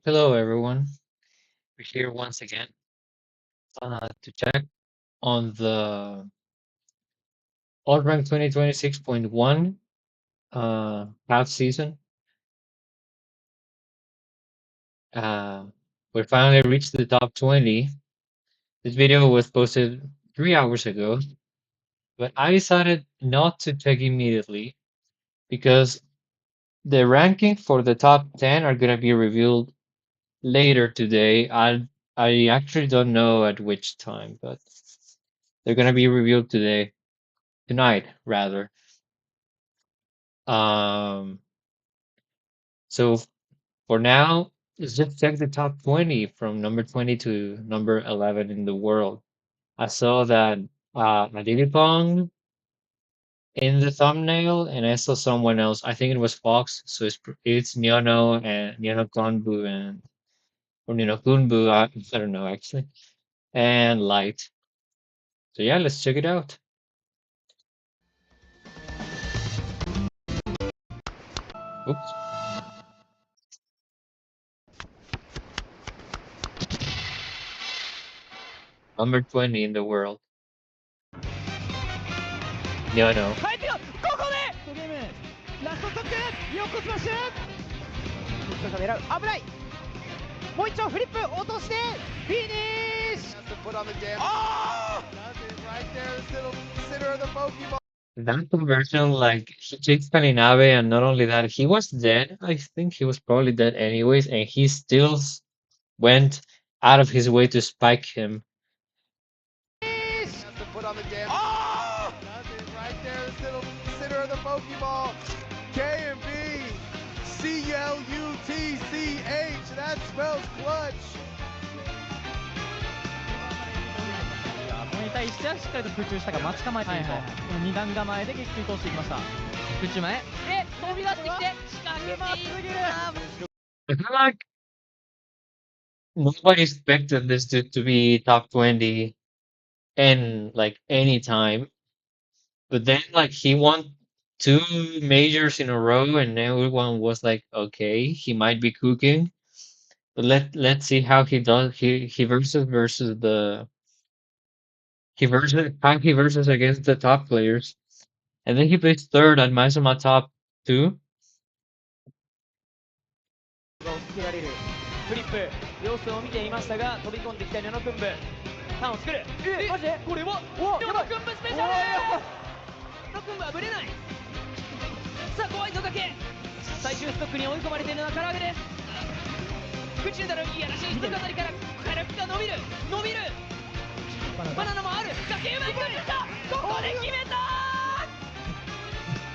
Hello, everyone. We're here once again to check on the Ultrank 2026.1 half season. Uh, we finally reached the top 20. This video was posted 3 hours ago, but I decided not to check immediately because the ranking for the top 10 are going to be revealed later today. I actually don't know at which time, but they're going to be revealed tonight rather. Um, so for now, let's just check the top 20 from number 20 to number 11 in the world. I saw that Adilipong in the thumbnail, and I saw someone else. I think it was Fox. So it's Nyono and Nyono Konbu and or Nyono Kunbu. I don't know actually, and Light. So yeah, let's check it out. Oops, number 20 in the world. Nyono. 変えてよここでゲームラストストック横スマッシュフリップが狙う危ないもう一丁フリップ落としてフィニッシュ That conversion, like, he takes Kalinabe, and not only that, he was dead. I think he was probably dead anyways, and he still went out of his way to spike him. K and B, CLUTCH, that spells clutch. これに対してはしっかりと空中下が待ち構えていると、この二段構えで撃球通していきました空中前で飛び出してきて仕掛けている I feel like nobody expected this to be top 20 in like any time, but then like he won two majors in a row, and everyone was like, okay, he might be cooking. But let's see how he does. He versus the he versus against the top players. And then he placed third at Maizuma top two. をつけられるフリップ様子を見ていましたが飛び込んできたニャノクンブターンを作るマジでこれはニャノクンブスペシャルニャノクンブはブレないさあ怖いぞ崖最終ストックに追い込まれているのは唐揚げです空中だろいやらしい人飾りから火力が伸びるバナナもある崖うまく打ったここで決めた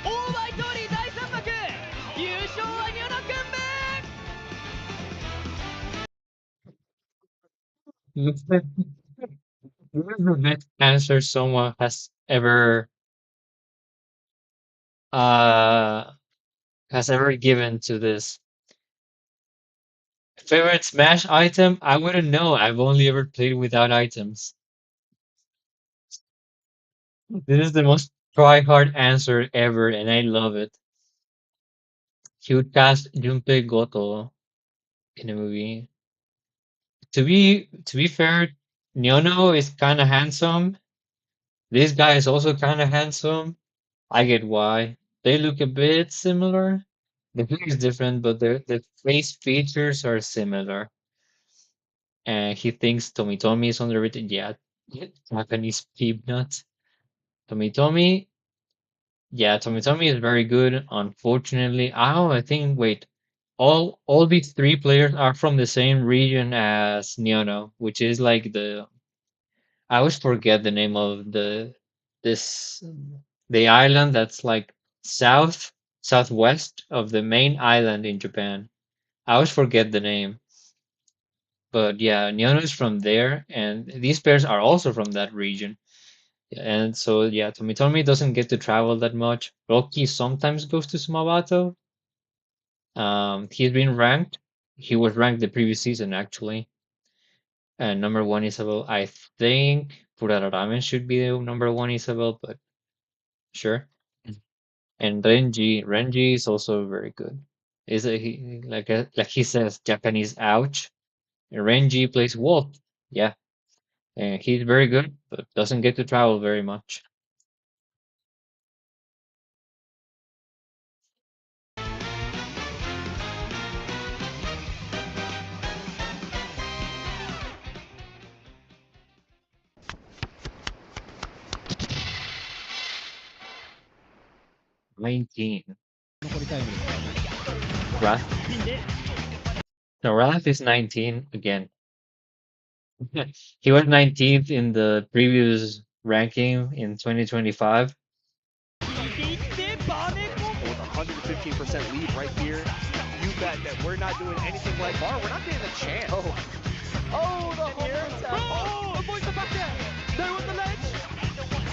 オーバーイトーリー第3幕優勝はニャノクンブ Looks like this is the best answer someone uh has ever given to this. Favorite Smash item? I wouldn't know. I've only ever played without items. This is the most try-hard answer ever, and I love it. He would cast Junpei Goto in a movie. To be fair, Nyono is kind of handsome. This guy is also kind of handsome. I get why. They look a bit similar. The hair is different, but the face features are similar. And he thinks Tomitomi is underrated. Yeah, Japanese peanut. Tomitomi, yeah, Tomitomi is very good. Unfortunately, I think wait, all these three players are from the same region as Nyono, which is like I always forget the name of this the island that's like southwest of the main island in Japan. I always forget the name. But yeah, Nyono is from there, and these pairs are also from that region. And so yeah, Tomitomi doesn't get to travel that much. Rocky sometimes goes to Sumabato. He's been ranked. He was ranked the previous season actually. And number one Isabel, I think Purararamen should be the number one Isabel, but sure. And Renji is also very good. Is a, he like he says Japanese ouch. And Renji plays Wolf. Yeah, and he's very good, but doesn't get to travel very much. 19. 残りタイムですからね。Wrath. No, Wrath is 19 again. He was 19th in the previous ranking in 2025. With 115% lead right here, you bet that we're not doing anything like Bar. We're not getting a chance. Oh, the whole attack. Oh, avoid the back there. There was the ledge.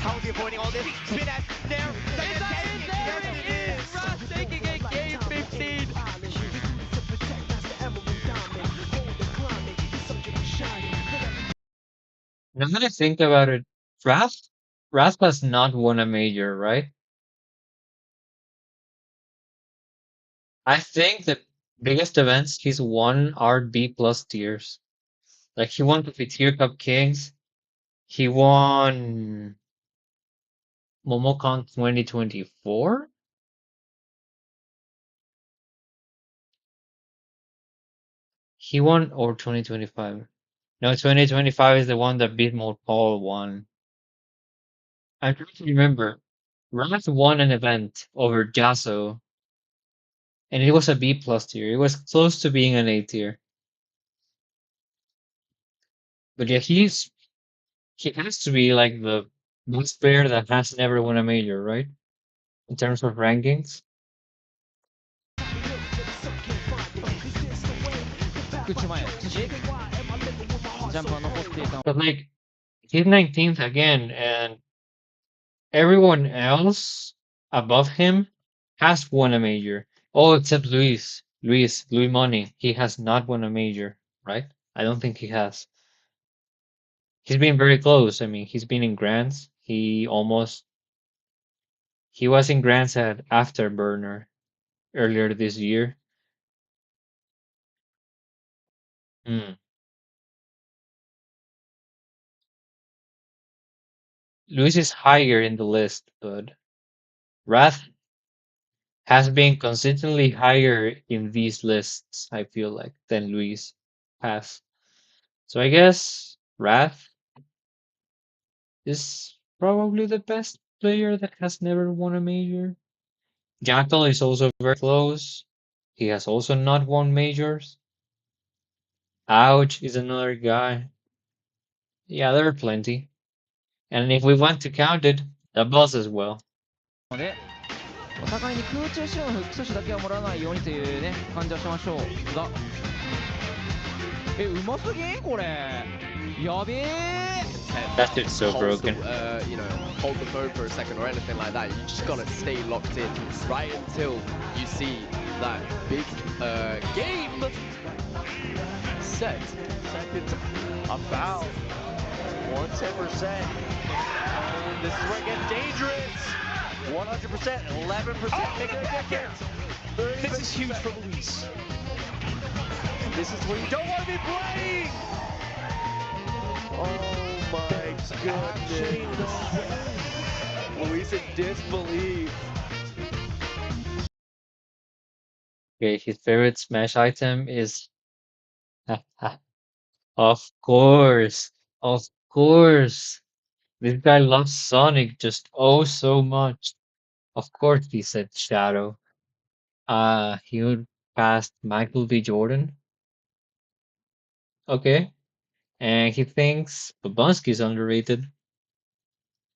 How is he avoiding all this? Spin at there. Is that it? There it is. Ross taking a game 15. Now that I think about it, Wrath has not won a major, right? I think the biggest events he's won are B plus tiers. Like he won the Tier Cup Kings. He won Momocon 2024. He won or 2025. No, 2025 is the one that Beat Paul won. I'm trying to remember. Wrath won an event over Jasso, and it was a B plus tier. It was close to being an A tier. But yeah, he has to be like the best player that has never won a major, right? In terms of rankings. 口前ジャンプは残っていた But like he's 19th again, and everyone else above him has won a major. Oh, except Louis Money. He has not won a major, right? I don't think he has. He's been very close. I mean, he's been in grants. He was in grants at Afterburner earlier this year. Hmm. Luis is higher in the list, but Wrath has been consistently higher in these lists, I feel like, than Luis has. So I guess Wrath is probably the best player that has never won a major. Jackal is also very close. He has also not won majors. Ouch is another guy. Yeah, there are plenty. And if we want to count it, the boss as well. ので、お互いに空中使用のフックス手だけはもらわないようにというね、感じはしましょうが。うますぎこれ。やべえ。That shit's so broken. You know, hold the phone for a second or anything like that. You just gotta stay locked in right until you see that big game set. Second about 110%. And this is where it gets dangerous. 100%, 11% making a difference. This is huge for Luis. This is where you don't want to be playing. Oh my goodness. Luis in disbelief. Okay, his favorite Smash item is. Of course. Of course. This guy loves Sonic just oh so much. Of course he said Shadow. He would pass Michael B. Jordan. Okay. And he thinks Babunski's underrated.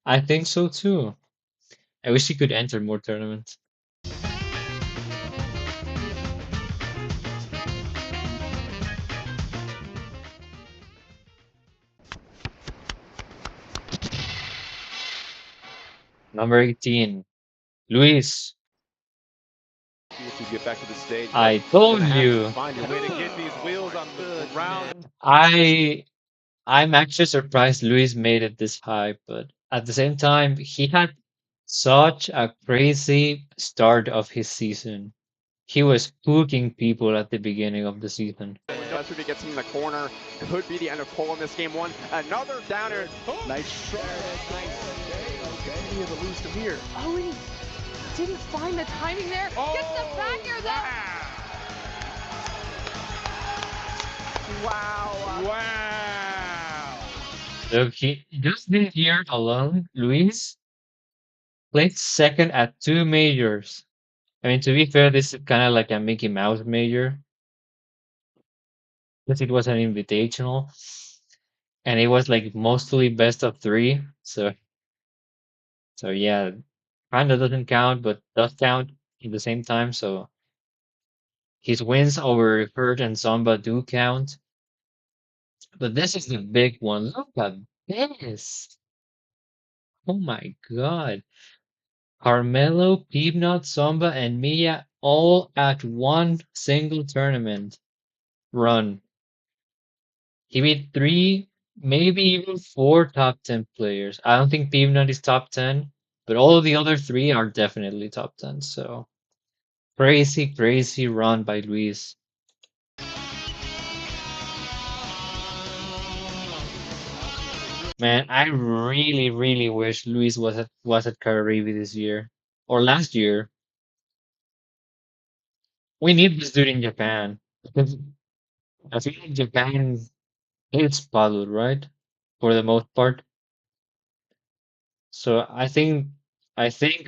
I think so too. I wish he could enter more tournaments. Number 18. Luis. If you get back to the stage, I told you. find a way to get these wheels on the ground. I'm actually surprised Luis made it this high, but at the same time, he had such a crazy start of his season. He was cooking people at the beginning of the season. If he gets him in the corner, could be the end of pulling this game one. Another downer. Nice try. Okay, he has a lose to here. Oh, he didn't find the timing there. Gets the back air though. Wow. Wow. Look, he just this year alone, Luis placed second at 2 majors. I mean, to be fair, this is kind of like a Mickey Mouse major, because it was an invitational, and it was like mostly best of three. So yeah, kind of doesn't count, but does count at the same time. So his wins over Hurt and Zomba do count. But this is the big one. Look at this. Oh my God. Carmelo, Peanut, Zomba, and Mia all at one single tournament run. He beat three, maybe even four top 10 players. I don't think Peanut is top 10, but all of the other three are definitely top 10. So crazy, crazy run by Luis. Man, I really, really wish Luis was at Cararibi this year or last year. We need this dude in Japan because I feel like Japan hates Palu, right? For the most part. So I think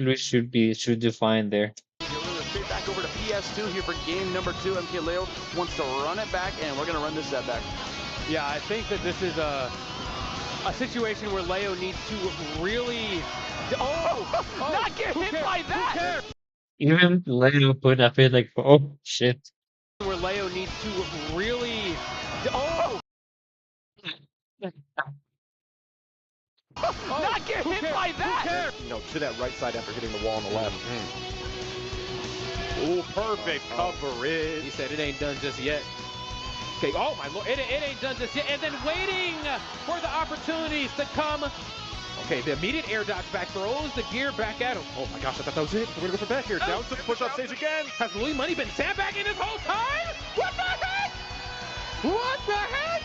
Luis should do fine there. Straight back over to PS2 here for game number 2. MK Leo wants to run it back, and we're going to run this set back. Yeah, I think that this is a situation where Leo needs to really. Oh, not get hit by that! Even Leo put a bit like, oh shit. Where Leo needs to really. Oh, not get hit by that! You know, to that right side after hitting the wall on the left. Ooh, perfect coverage. He said it ain't done just yet. Okay, oh my lord, it ain't done just yet. And then waiting for the opportunities to come. Okay, the immediate air dodge back throws the gear back at him. Oh my gosh, I thought that was it. We're gonna go for back here. Down to the push-up stage again. Has Louis Money been sandbagging this whole time? What the heck? What the heck?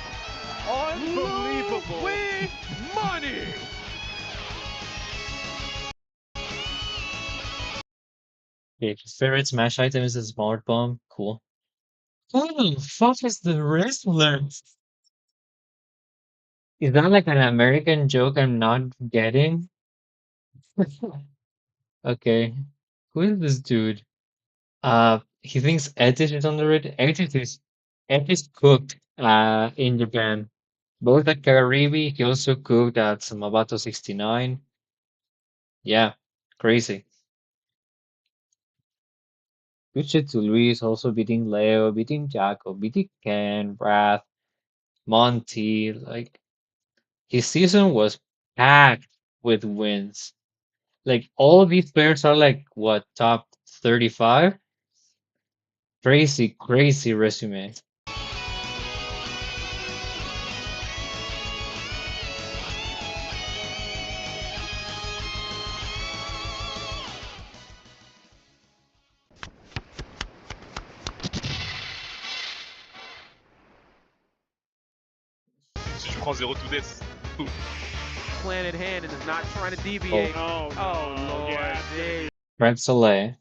Unbelievable. Louis Money! Okay, favorite Smash item is a smart bomb. Cool. Who the fuck is the wrestler? Is that like an American joke I'm not getting? Okay. Who is this dude? He thinks Edit is underrated. Edit is cooked in Japan. Both at Kagaribi, he also cooked at Samabato 69. Yeah, crazy. Good shit to Luis, also beating Leo, beating Jacko, beating Ken, Wrath, Monty. Like, his season was packed with wins. Like, all of these players are like, what, top 35? Crazy, crazy resume. Si je prends 0 to death. Planted hand and is not trying to deviate. Oh, Oh, no. Lord. Yeah. Jeez. Red Soleil.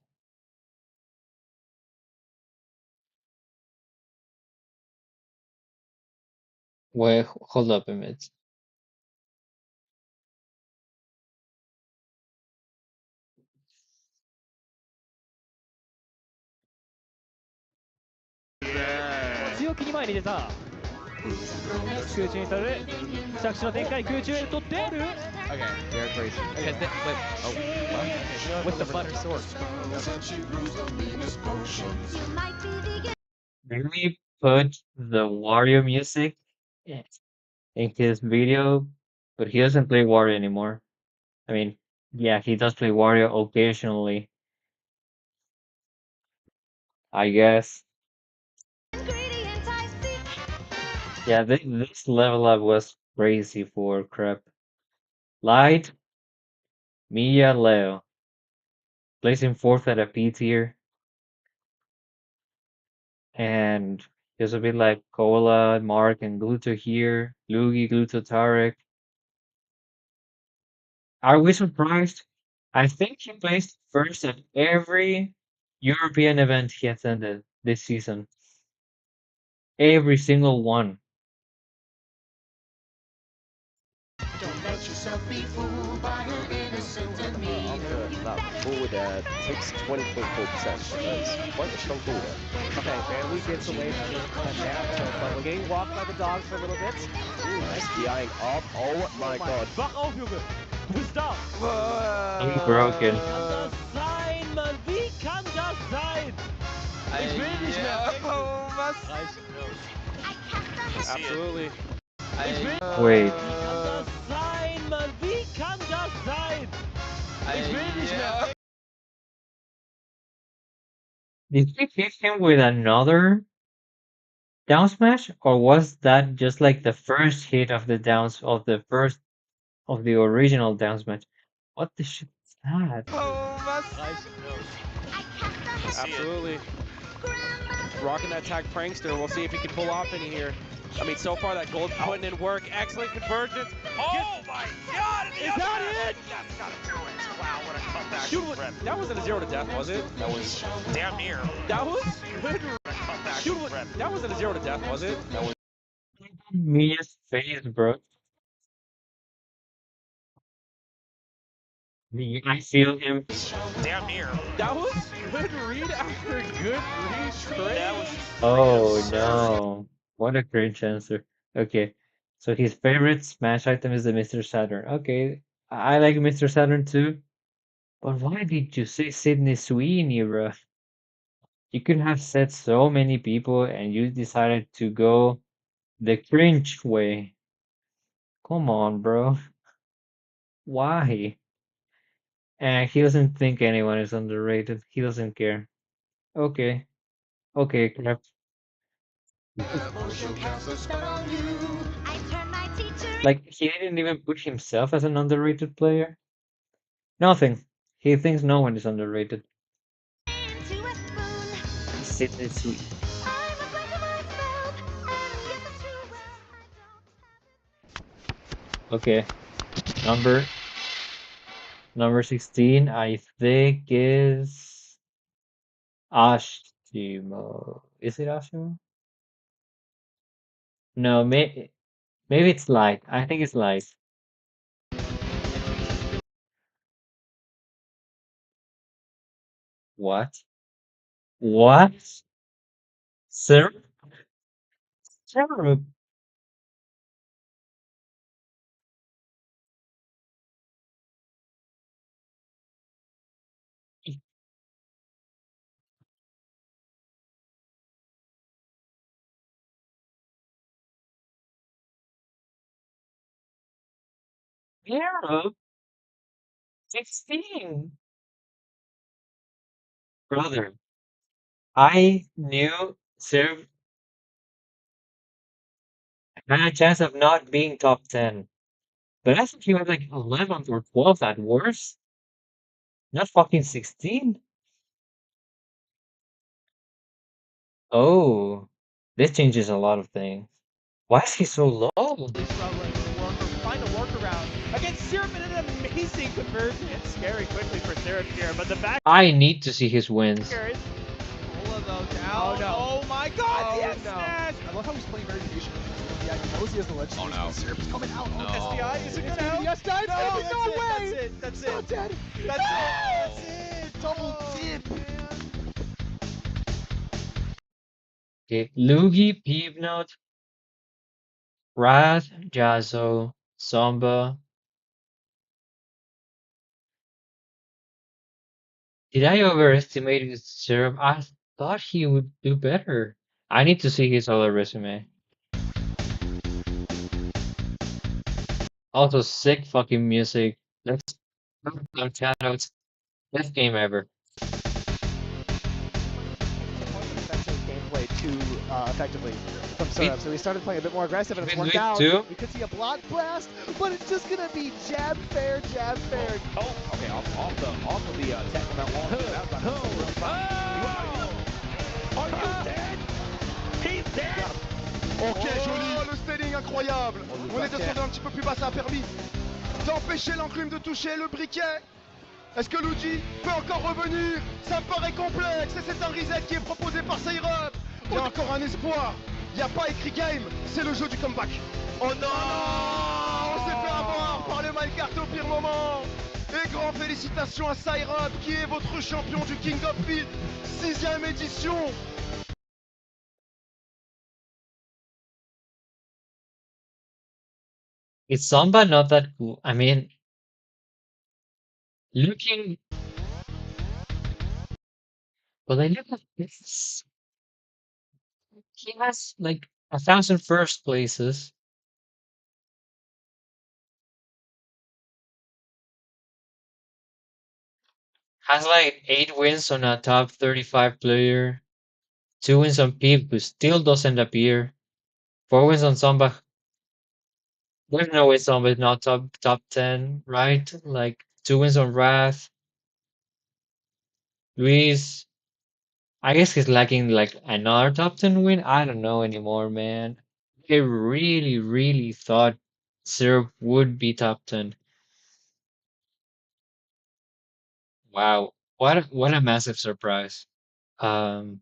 Wait, hold up a minute. Yeah. 強気に前に出た。空中にされる。着地の展開、空中へ取って。 Okay, they're crazy. Because they, but, oh, what? With the butter sword. Really put the Wario music in his video, but he doesn't play Wario anymore. I mean, yeah, he does play Wario occasionally, I guess. Yeah, this level up was crazy for Crep. Light, Mia, Leo. Placing fourth at a P tier. And this will be like Cola, Mark, and Gluto here. Lugi, Gluto, Tarek. Are we surprised? I think he placed first at every European event he attended this season. Every single one. That forward there takes 20.4%. That's quite a strong forward there. Okay, and we get some late so we're getting walked by the dogs for a little bit. SDIing up. Oh my god. Wach auf, Junge! Du bist da! I'm broken. Das sein, Mann! Wie kann das sein? Ich will nicht mehr! Oh, was? Absolutely. Wait. Wie kann das sein, Mann? Wie kann das sein? Ich will nicht mehr! Did he hit him with another down smash? Or was that just like the first hit of the downs of the first of the original down smash? What the shit is that? Oh, was? Absolutely. Rocking that tag prankster. We'll see if he can pull off any here. I mean, so far that gold putting in work. Excellent convergence. Oh my god! Is that it? That's gotta do it. Wow, what a comeback. Dude, from Red. that wasn't a 0 to death, was it? That was damn near. That was good. Comeback Dude, from Red. that wasn't a 0 to death, was it? That was. Mia's face, bro. I feel him. Damn near. That was good read after good read straight. That was Oh no. What a great answer. Okay. So his favorite Smash item is the Mr. Saturn. Okay. I like Mr. Saturn too. But why did you say Sydney Sweeney, bro? You could have said so many people and you decided to go the cringe way. Come on, bro. Why? And he doesn't think anyone is underrated. He doesn't care. Okay. Okay, crap. Like, he didn't even put himself as an underrated player. Nothing. He thinks no one is underrated. Sydney Sweet. Okay. Number 16, I think is Ashimo. Is it Ashimo? No, maybe it's Light. I think it's Light. What? What? Sir? Syrup? Syrup? 16. Brother, I knew Syrup had a chance of not being top 10. But I think he was like 11th or 12th at worst. Not fucking 16. Oh, this changes a lot of things. Why is he so low? Struggling to find a workaround against Syrup and an amazing conversion. It's scary quickly for Syrup here, but the back I need to see his wins. here is Pull of those down. oh no. Oh my god, Oh, yes, no. Smash! I love how he's playing very patient. Yeah, he knows he has the ledge. Oh, no. Syrup is coming out. No. SDI, is it gonna help? Yes, guys. No, No, that's no it, way. that's It's not it. dead. That's No! it. That's it. Double dip. Okay, Lugi, Peepnut, Raz, Jazzo, Samba. Did I overestimate his Syrup? I thought he would do better. I need to see his other resume. Also, sick fucking music. Let's no shoutouts. Best game ever. Defensive gameplay too effectively from Syrup. So he started playing a bit more aggressive and it's Win one week down. two. We could see a block blast, but it's just gonna be jab fair, jab fair. Oh, okay, off of the tech on that wall. That was on Are you dead? Ok, joli. Le styling incroyable. On est descendu un petit peu plus bas, ça a permis d'empêcher l'enclume de toucher le briquet. Est-ce que Luigi peut encore revenir? Ça me paraît complexe et c'est un reset qui est proposé par Syrup. Il y a encore un espoir. Il n'y a pas écrit game, c'est le jeu du comeback. Oh non, on s'est fait avoir par le Minecart au pire moment. Et grandes félicitations à Syrup qui est votre champion du King of Field 6ème édition. Is Samba not that cool? I mean, looking, but I look at this. He has like 1,000 first places, has like 8 wins on a top 35 player, 2 wins on Peep, who still doesn't appear, 4 wins on Samba. There's no way Samba is not top 10, right? Like 2 wins on Wrath. Luis, I guess he's lacking like another top 10 win. I don't know anymore, man. I really, really thought Syrup would be top 10. Wow. What a massive surprise. Um,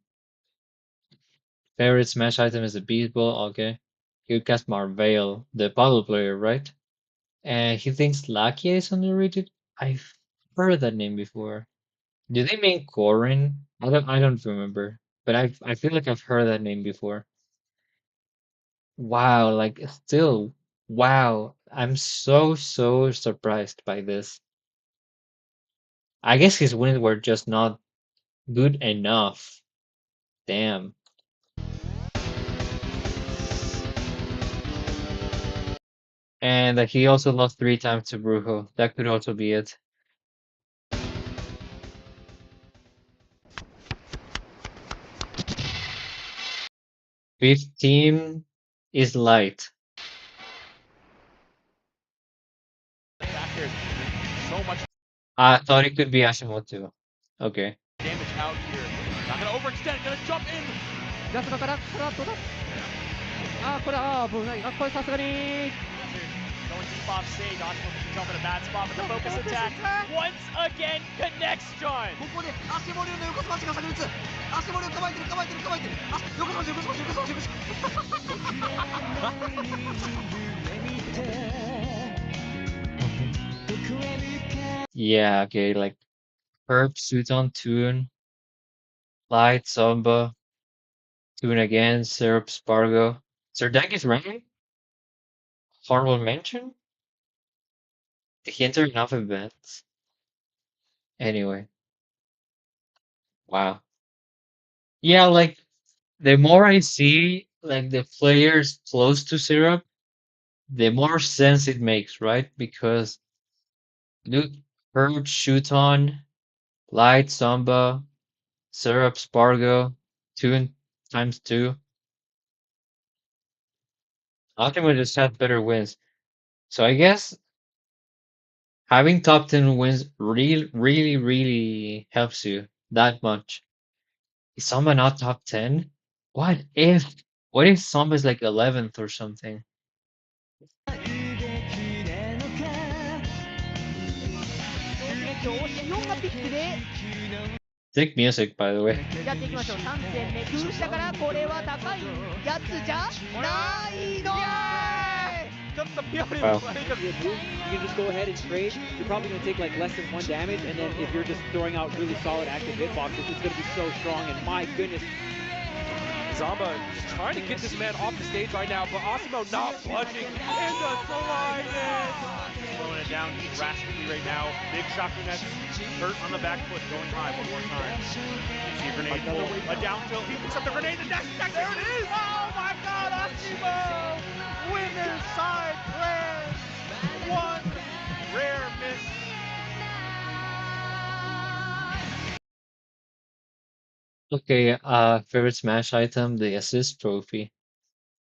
Favorite Smash item is the Beast Ball. Okay. He would cast Marvale, the puddle player, right? And he thinks Lakia is underrated. I've heard that name before. Do they mean Corin? I don't remember. But I feel like I've heard that name before. Wow, like still wow. I'm so surprised by this. I guess his wins were just not good enough. Damn. And he also lost 3 times to Brujo. That could also be it. Fifth team is light. Back there, so much I thought it could be Hashimoto. Okay. damage out here. Not gonna overextend, gonna jump in. ラストからどうだ。これ危ない。これさすがに。 Going deep off stage, Osmo jump in a bad spot, but the focus attack once again connects John. ここで足森の横スマッシュが炸裂。足森を構えてる。横スマッシュ。Yeah, okay, like Perp, Suiton, Tune, Light, Samba, Tune again, Syrup, Spargo. Sirdank is ranking? Honorable mention? Did he enter enough events? Anyway, wow. Yeah, like the more I see like the players close to Syrup, the more sense it makes, right? Because look, Perp, Shuton, Light, Samba, Syrup, Spargo, Tune times 2. Ultimate just had better wins. So I guess having top 10 wins really helps you that much. Is Samba not top 10? What if? What if Samba's like 11th or something? Sick music, by the way. やっていきましょう。3戦目空下からこれは高いやつじゃないの。Just the beauty Wow. of playing a You can just go ahead and trade. You're probably going to take like less than 1 damage, and then if you're just throwing out really solid active hitboxes, it's going to be so strong. And my goodness, Zamba is trying to get this man off the stage right now, but Osmo not budging and the slide in. slowing it down drastically right now. Big shocking nets hurt on the back foot, going high one more time. See a grenade pull, a down tilt. He picks up the grenade. The dash attack. There it is. Oh my God, Osmo! Winner's side prayers. One rare miss. Okay, favorite Smash item, the assist trophy.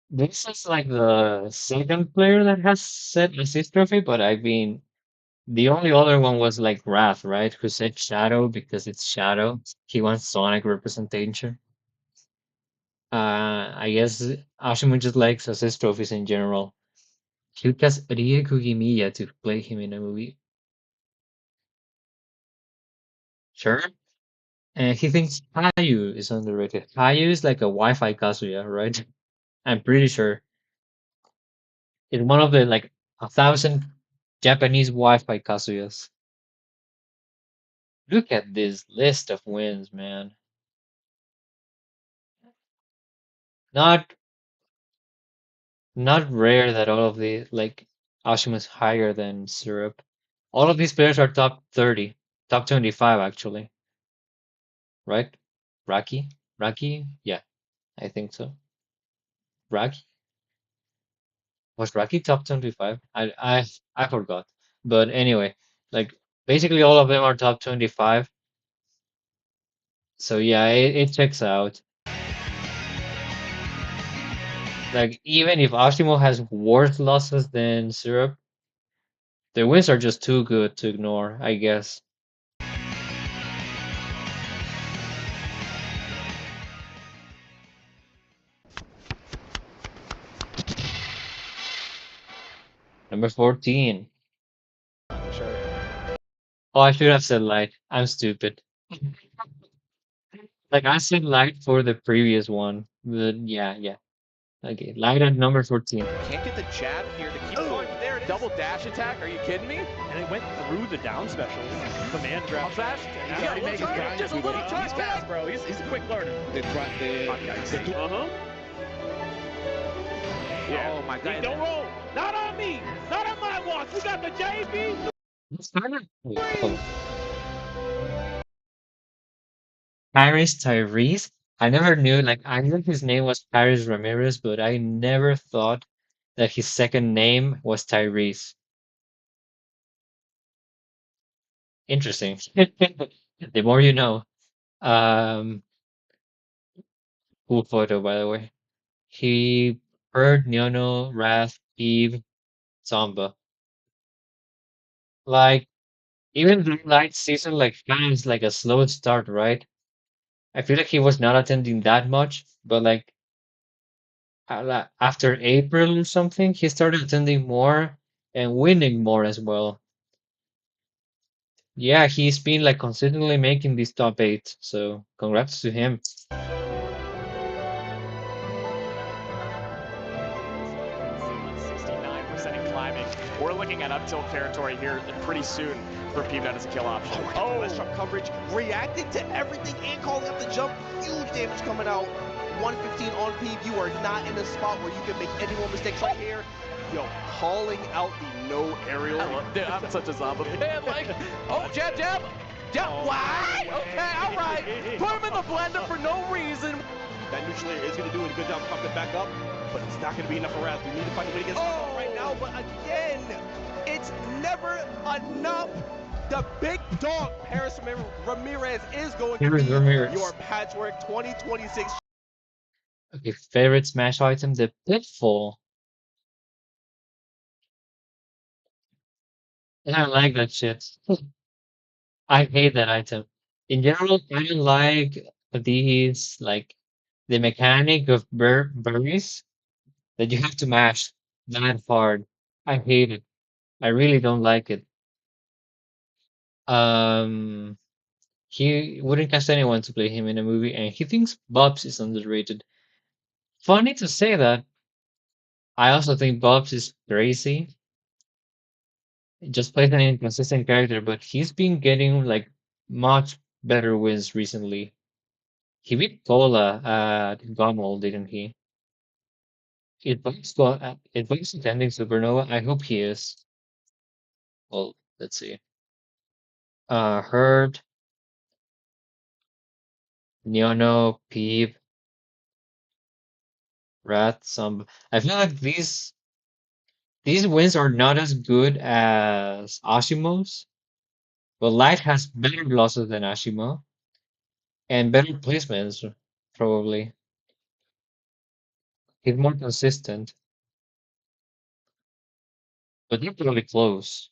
This is like the second player that has said assist trophy, but I mean, the only other one was like Wrath, right? Who said Shadow because it's Shadow. He wants Sonic representation. I guess Ashimo just likes assist trophies in general. He would cast Rie Kugimiya to play him in a movie. Sure. And he thinks Hayu is underrated. Hayu is like a Wi-Fi Kazuya, right? I'm pretty sure it's one of the like 1,000 Japanese Wi-Fi Kazuyas. Look at this list of wins, man. Not not rare that all of the like Ashima is higher than Syrup. All of these players are top 30, top 25 actually, right? Raki? Raki? Yeah, I think so. Raki? Was Raki top 25? I forgot. But anyway, like basically all of them are top 25. So yeah, it checks out. Like even if Ashimo has worse losses than Syrup, the wins are just too good to ignore, I guess. Number 14. Sure. Oh, I should have said light. I'm stupid. Like I said light for the previous one. But yeah. Okay, light at number 14. Can't get the jab here to keep going. There it is. Double dash attack. Are you kidding me? And it went through the down special. Command grab fast. He's already making just a little touch. He's fast, bro. He's a quick learner. Uh-huh. Yeah. Oh my god. Don't roll. Not on me. Not on my watch. We got the JB. Paris Tyrese. I never knew, like, I knew his name was Paris Ramirez, but I never thought that his second name was Tyrese. Interesting. The more you know. Um, cool photo, by the way. He heard Nyono, Wrath, Eve, Samba. Like, even Blue Light season, like, kind of like a slow start, right? I feel like he was not attending that much, but like, after April or something, he started attending more and winning more as well. Yeah, he's been like consistently making this top 8, so congrats to him. 69% in climbing. We're looking at up tilt territory here pretty soon for Peebed as a kill option. Oh, let's drop coverage. Reacting to everything and calling up the jump. Huge damage coming out. 115 on Peeb. You are not in a spot where you can make any more mistakes right here. Yo, calling out the no aerial. Dude, I'm such a zombie. Man, like, oh, jab. What? Okay, all right. Put him in the blender for no reason. That neutral air is going to do a good job popping back up, but it's not going to be enough for Raz. We need to find a way to get right now, but again, it's never enough. The big dog, Paris Ramirez, is going to be your Patchwork 2026. Okay, favorite Smash item, the Pitfall. I don't like that shit. I hate that item. In general, I don't like these, like, the mechanic of berries that you have to mash that hard. I hate it. I really don't like it. Um, he wouldn't cast anyone to play him in a movie, and he thinks Bobs is underrated. Funny to say that. I also think Bobs is crazy. He just plays an inconsistent character, but he's been getting like much better wins recently. He beat Cola at Gummel, didn't he? It was attending Supernova. I hope he is. Well, let's see. Herd, Neono, Peep, Rat, some. I feel like these wins are not as good as Ashimo's, but Light has better losses than Ashimo and better placements, probably. He's more consistent, but they're probably close.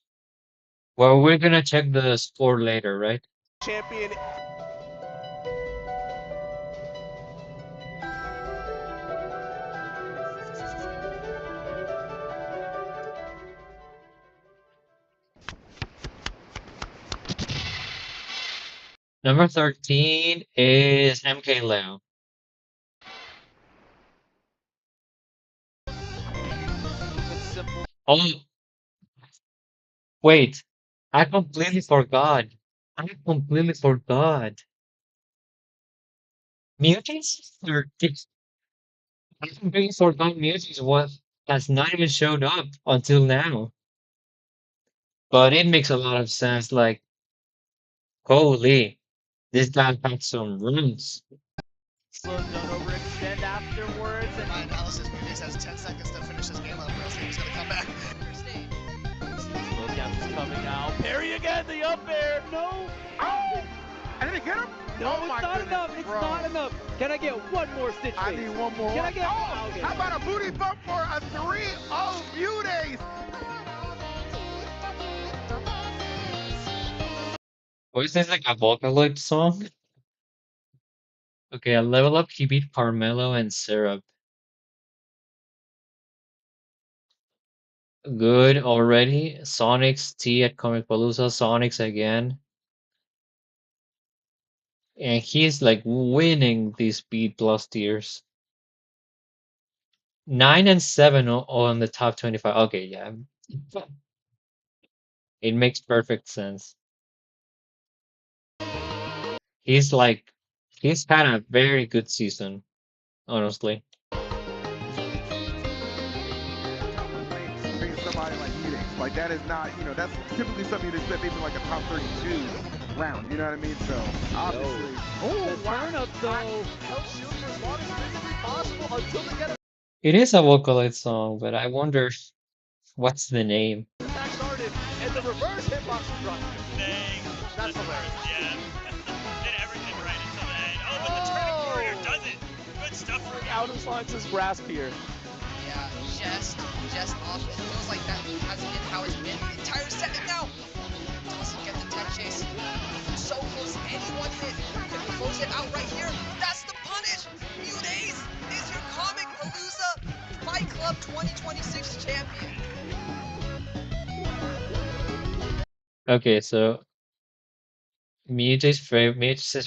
Well, we're gonna check the score later, right? Champion. Number 13 is MK Leo. Oh, wait. I completely forgot. I completely forgot. Mutants 13. I completely forgot Mutants what has not even showed up until now. But it makes a lot of sense. Like, holy, this guy had some runs. Slow don't overextend afterwards. And my analysis, Muniz has 10 seconds to finish this game up, or else he's gonna come back. slow count is coming out. Parry again, the up air. No. Oh! I didn't get him? No, Oh it's my not goodness, enough. It's bro. not enough. Can I get one more stitch? I need one more. Can I get? Oh, Okay. how about a booty bump for a 3-0 Mutates? What is this, like a Vocaloid song? Okay, at level up, he beat Carmelo and Syrup. Good already. Sonics T at Comic Palooza. Sonics again. And he's like winning these Speed Plus tiers. 9 and 7 on the top 25. Okay, yeah. It makes perfect sense. He's like, he's had a very good season, honestly. Being somebody like Mutates, like that is not, you know, that's typically something you'd expect maybe like a top 32 round, you know what I mean? So, obviously. The turn up though. It is a Vocaloid song, but I wonder what's the name. Attack started, and the reverse hitbox is running. That's hilarious. Yeah. Did everything right until the end. Oh, but the turning warrior does it. Good stuff from him. Out of Science's grasp here. Yeah, just off. It feels like that hasn't been how it's been the entire set. And now doesn't get the tech chase. So close. Anyone hit can close it out right here. That's the punish. Mutates is your Comic Palooza Fight Club 2026 champion. Okay, so Mutage's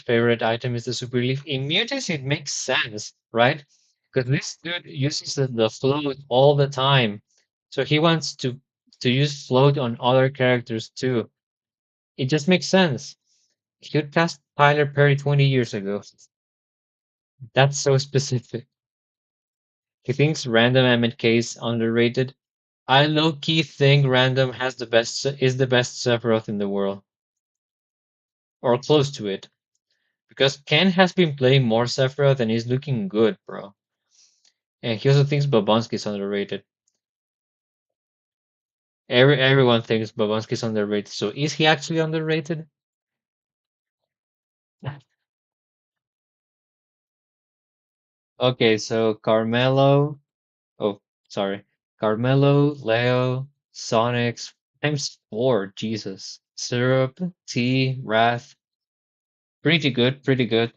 favorite item is the Super Leaf. In Mutage, it makes sense, right? Because this dude uses the float all the time. So he wants to use float on other characters too. It just makes sense. He would cast Tyler Perry 20 years ago. That's so specific. He thinks random MNK is underrated. I low-key think random is the best Sephiroth in the world. Or close to it. Because Ken has been playing more Sephiroth and he's looking good, bro. And he also thinks Babonsky's underrated. Everyone thinks Babonsky's underrated. So is he actually underrated? Okay, so Carmelo. Oh, sorry. Carmelo, Leo, Sonics, times 4. Jesus. Syrup, T, Wrath. Pretty good, pretty good.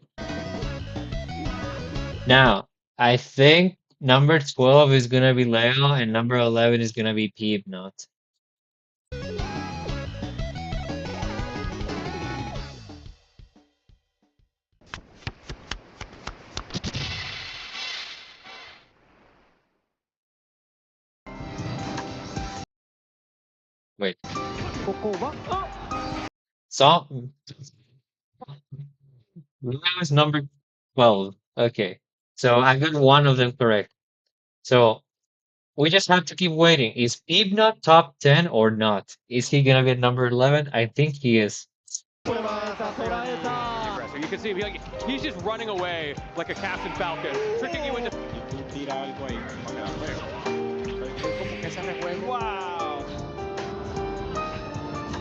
Now, I think number 12 is gonna be Leo and number 11 is gonna be Peepnut. Wait. So Leo is number 12. Okay. So I got one of them correct. So we just have to keep waiting. Is Peepnut top 10 or not? Is he gonna be at number 11? I think he is. So you can see him, he's just running away like a Captain Falcon, tricking you into. Wow.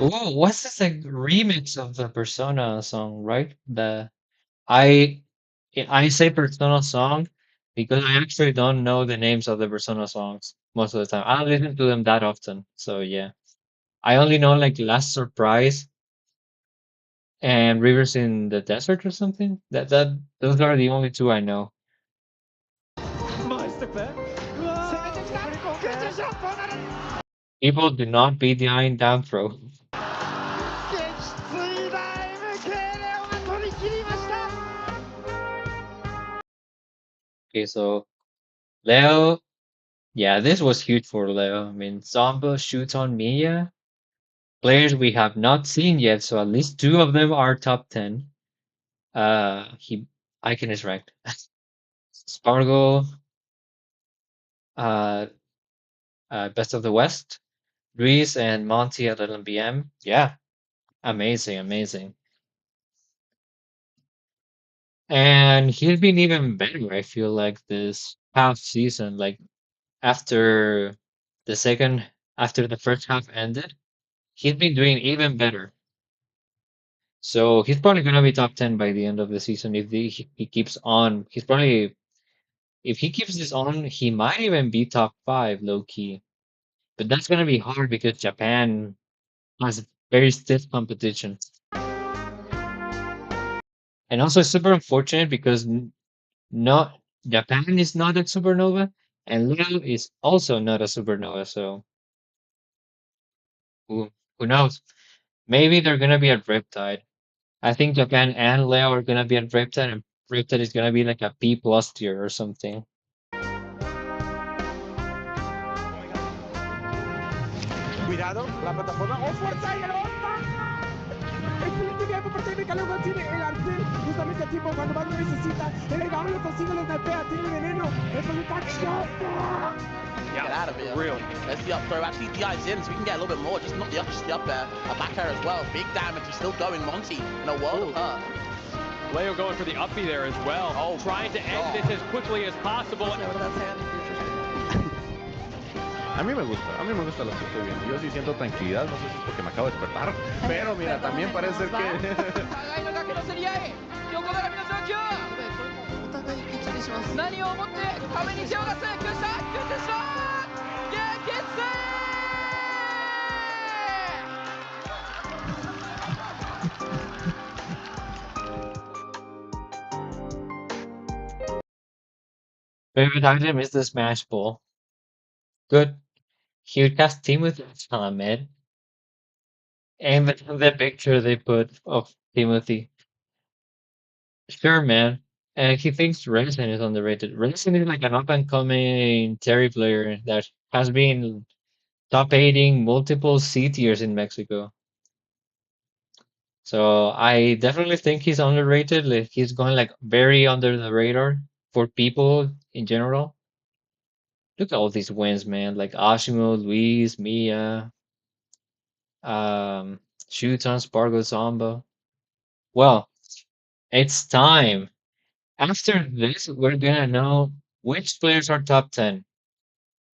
Oh, what's this like remix of the Persona song, right? I say Persona song because I actually don't know the names of the Persona songs most of the time. I don't listen to them that often, so yeah. I only know like Last Surprise and Rivers in the Desert or something. Those are the only two I know. People do not beat the Iron Down throw. Okay, so Leo, yeah, this was huge for Leo. I mean, Zomba shoots on Mia, players we have not seen yet, so at least two of them are top 10. He Icon is ranked. Spargo, uh, Best of the West, Luis and Monty at LMBM. Yeah, amazing, amazing. And he's been even better, I feel like, this half season. Like after the second, after the first half ended, he's been doing even better. So he's probably gonna be top 10 by the end of the season if he keeps on. He's probably, if he keeps this on, he might even be top 5 low key. But that's gonna be hard because Japan has very stiff competition. And also it's super unfortunate because not Japan is not a supernova, and Leo is also not a supernova. So who knows? Maybe they're gonna be at Riptide. I think Japan and Leo are gonna be at Riptide, and Riptide is gonna be like a B plus tier or something. Cuidado, la plataforma. ¡Oh, fuerza! ¡Y el excelente tiempo por técnica, luego tiene el arcel, justamente a tiempo cuando más lo necesita. El Egao lo consigue, lo snipea, tiene veneno. El está Get out of here. Real. There's the up throw. Actually, DI's in, so we can get a little bit more. Just not the up, just the up air. A back air as well. Big damage. He's still going. Monty in a world of hurt. Leo going for the uppy there as well. Oh, trying to end this as quickly as possible. A mí me gusta lo que estoy viendo. Yo sí siento tranquilidad, no sé si es porque me acabo de despertar, pero mira, también parece ser que... 何を思って壁に手を出す、クッシャー、クッシャー、激Favorite item is the Smash Ball. Good. He would cast Timothy Ahmed. And the picture they put of Timothy. Sure, man. And he thinks Resin is underrated. Resin is like an up-and-coming Terry player that has been top 8ing multiple C tiers in Mexico. So I definitely think he's underrated. Like he's going like very under the radar for people in general. Look at all these wins, man. Like Ashimo, Luis, Mia, Shuton, Spargo, Zomba. Well, it's time. After this, we're gonna know which players are top 10.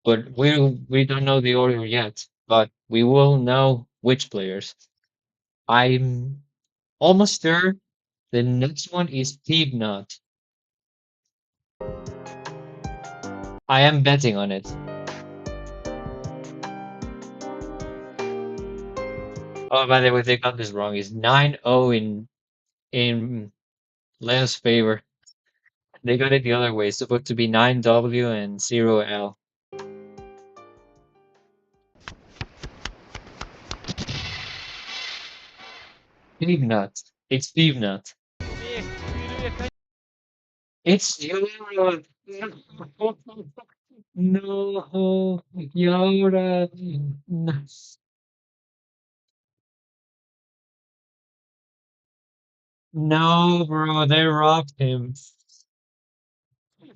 But we don't know the order yet. But we will know which players. I'm almost sure the next one is Steve Knott. I am betting on it. Oh, by the way, they got this wrong. It's 9-0 in Leo's favor. They got it the other way. It's supposed to be 9W and 0L. Steve Knott. It's Steve Knott. It's you. No, Yora. No. No, bro, they robbed him.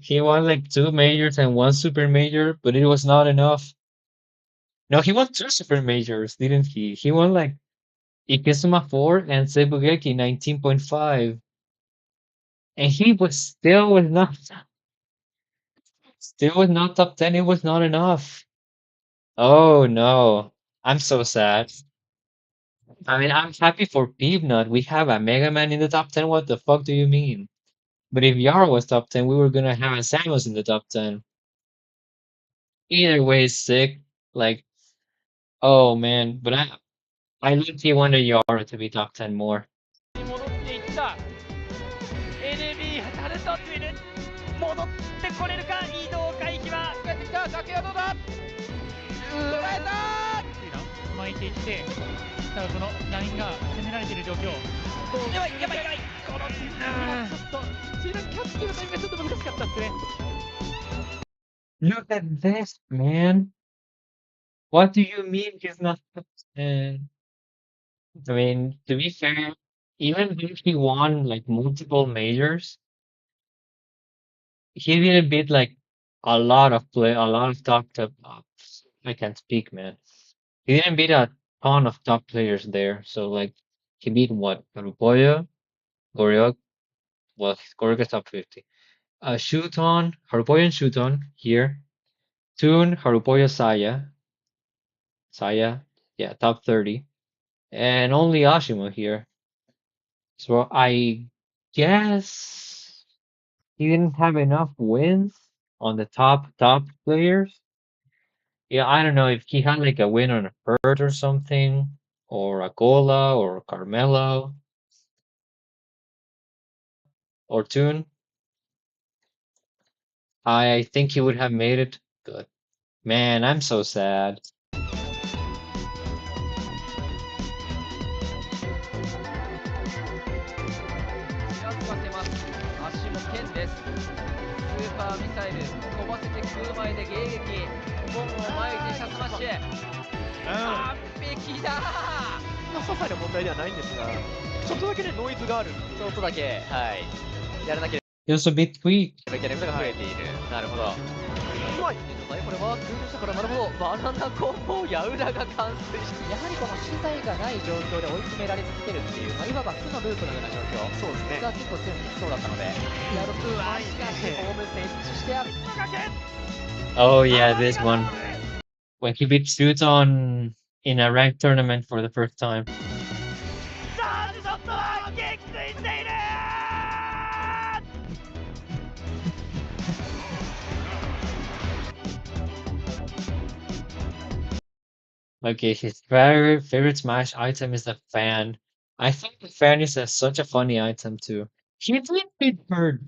He won like 2 majors and 1 super major, but it was not enough. No, he won 2 super majors, didn't he? He won like Ikizuma 4 and Sebugeki 19.5. And he was still not top 10. It was not enough. Oh no. I'm so sad. I mean, I'm happy for Peanut. We have a Mega Man in the top 10. What the fuck do you mean? But if Yara was top 10, we were gonna have a Samus in the top 10. Either way, is sick. Like, oh man. But I literally wanted Yara to be top 10 more. 戻ってこれるか、移動回避は使ってきた、崖はどうだ、捉えたー、巻いていって、ただそのラインが攻められている状況、やばいやばいやばい、こ Look at this, man. What do you mean he's not top 10? I mean, to be fair, even if he won like multiple majors, he didn't beat like a lot of top. I can't speak, man. He didn't beat a ton of top players there. So like, he beat what? Harupoyo, Goryeo. Well, Goryeo is top 50. Shuton, Harupoyo and Shuton here. Toon, Harupoyo, Saya, yeah, top 30, and only Ashimo here. So I guess he didn't have enough wins on the top players. Yeah, I don't know if he had like a win on a Hurt or something, or a Gola, or Carmelo, or Toon. I think he would have made it. Good. Man, I'm so sad. 足も剣です。スーパーミサイル飛ばせて空前で迎撃。ボンを前にシャスマッシュ。完璧だ。些細な問題ではないんですが、ちょっとだけねノイズがある。ちょっとだけやらなければ He was a bit weak. いけないことが増えている。なるほど。うまい。これは空中したからなるほど。バナナコンボ矢裏が完成して、やはりこの資材がない状況で追い詰められ続けるっていう、いわば負のループのような状況。そうですね。が結構強くそうだったので。やるとはしかしホーム設置してある。Oh yeah, this one. When he beat Suton in a ranked tournament for the first time. Okay, his favorite Smash item is the fan. I think the fan is such a funny item too. He did beat Bird.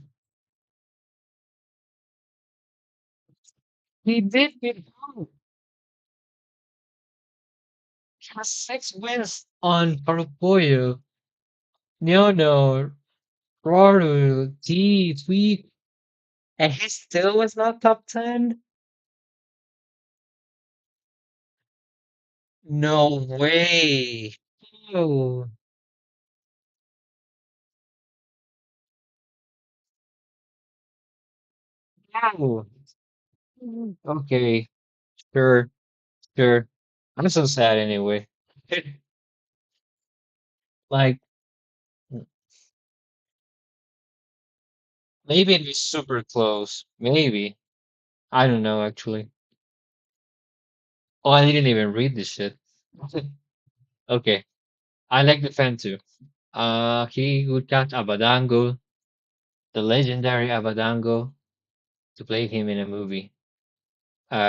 He did beat Bird. He has 6 wins on Harupoyo, Nyono, Raru, D, Tweet, and he still was not top 10? No way. Oh, wow. Okay, sure, sure. I'm so sad anyway. Like, maybe it was super close. Maybe. I don't know, actually. Oh, I didn't even read this shit. Okay, I like the fan too. He would catch Abadango, the legendary Abadango, to play him in a movie.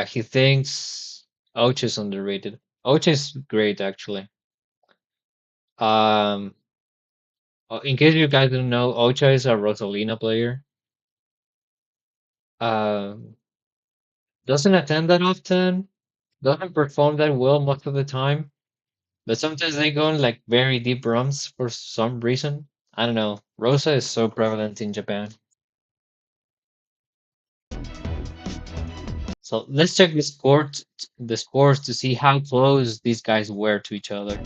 He thinks Ouch is underrated. Ouch is great, actually. Um, in case you guys don't know, Ocha is a Rosalina player. Um, doesn't attend that often, doesn't perform that well most of the time, but sometimes they go on like very deep runs for some reason. I don't know. Rosa is so prevalent in Japan. So let's check the scores to see how close these guys were to each other.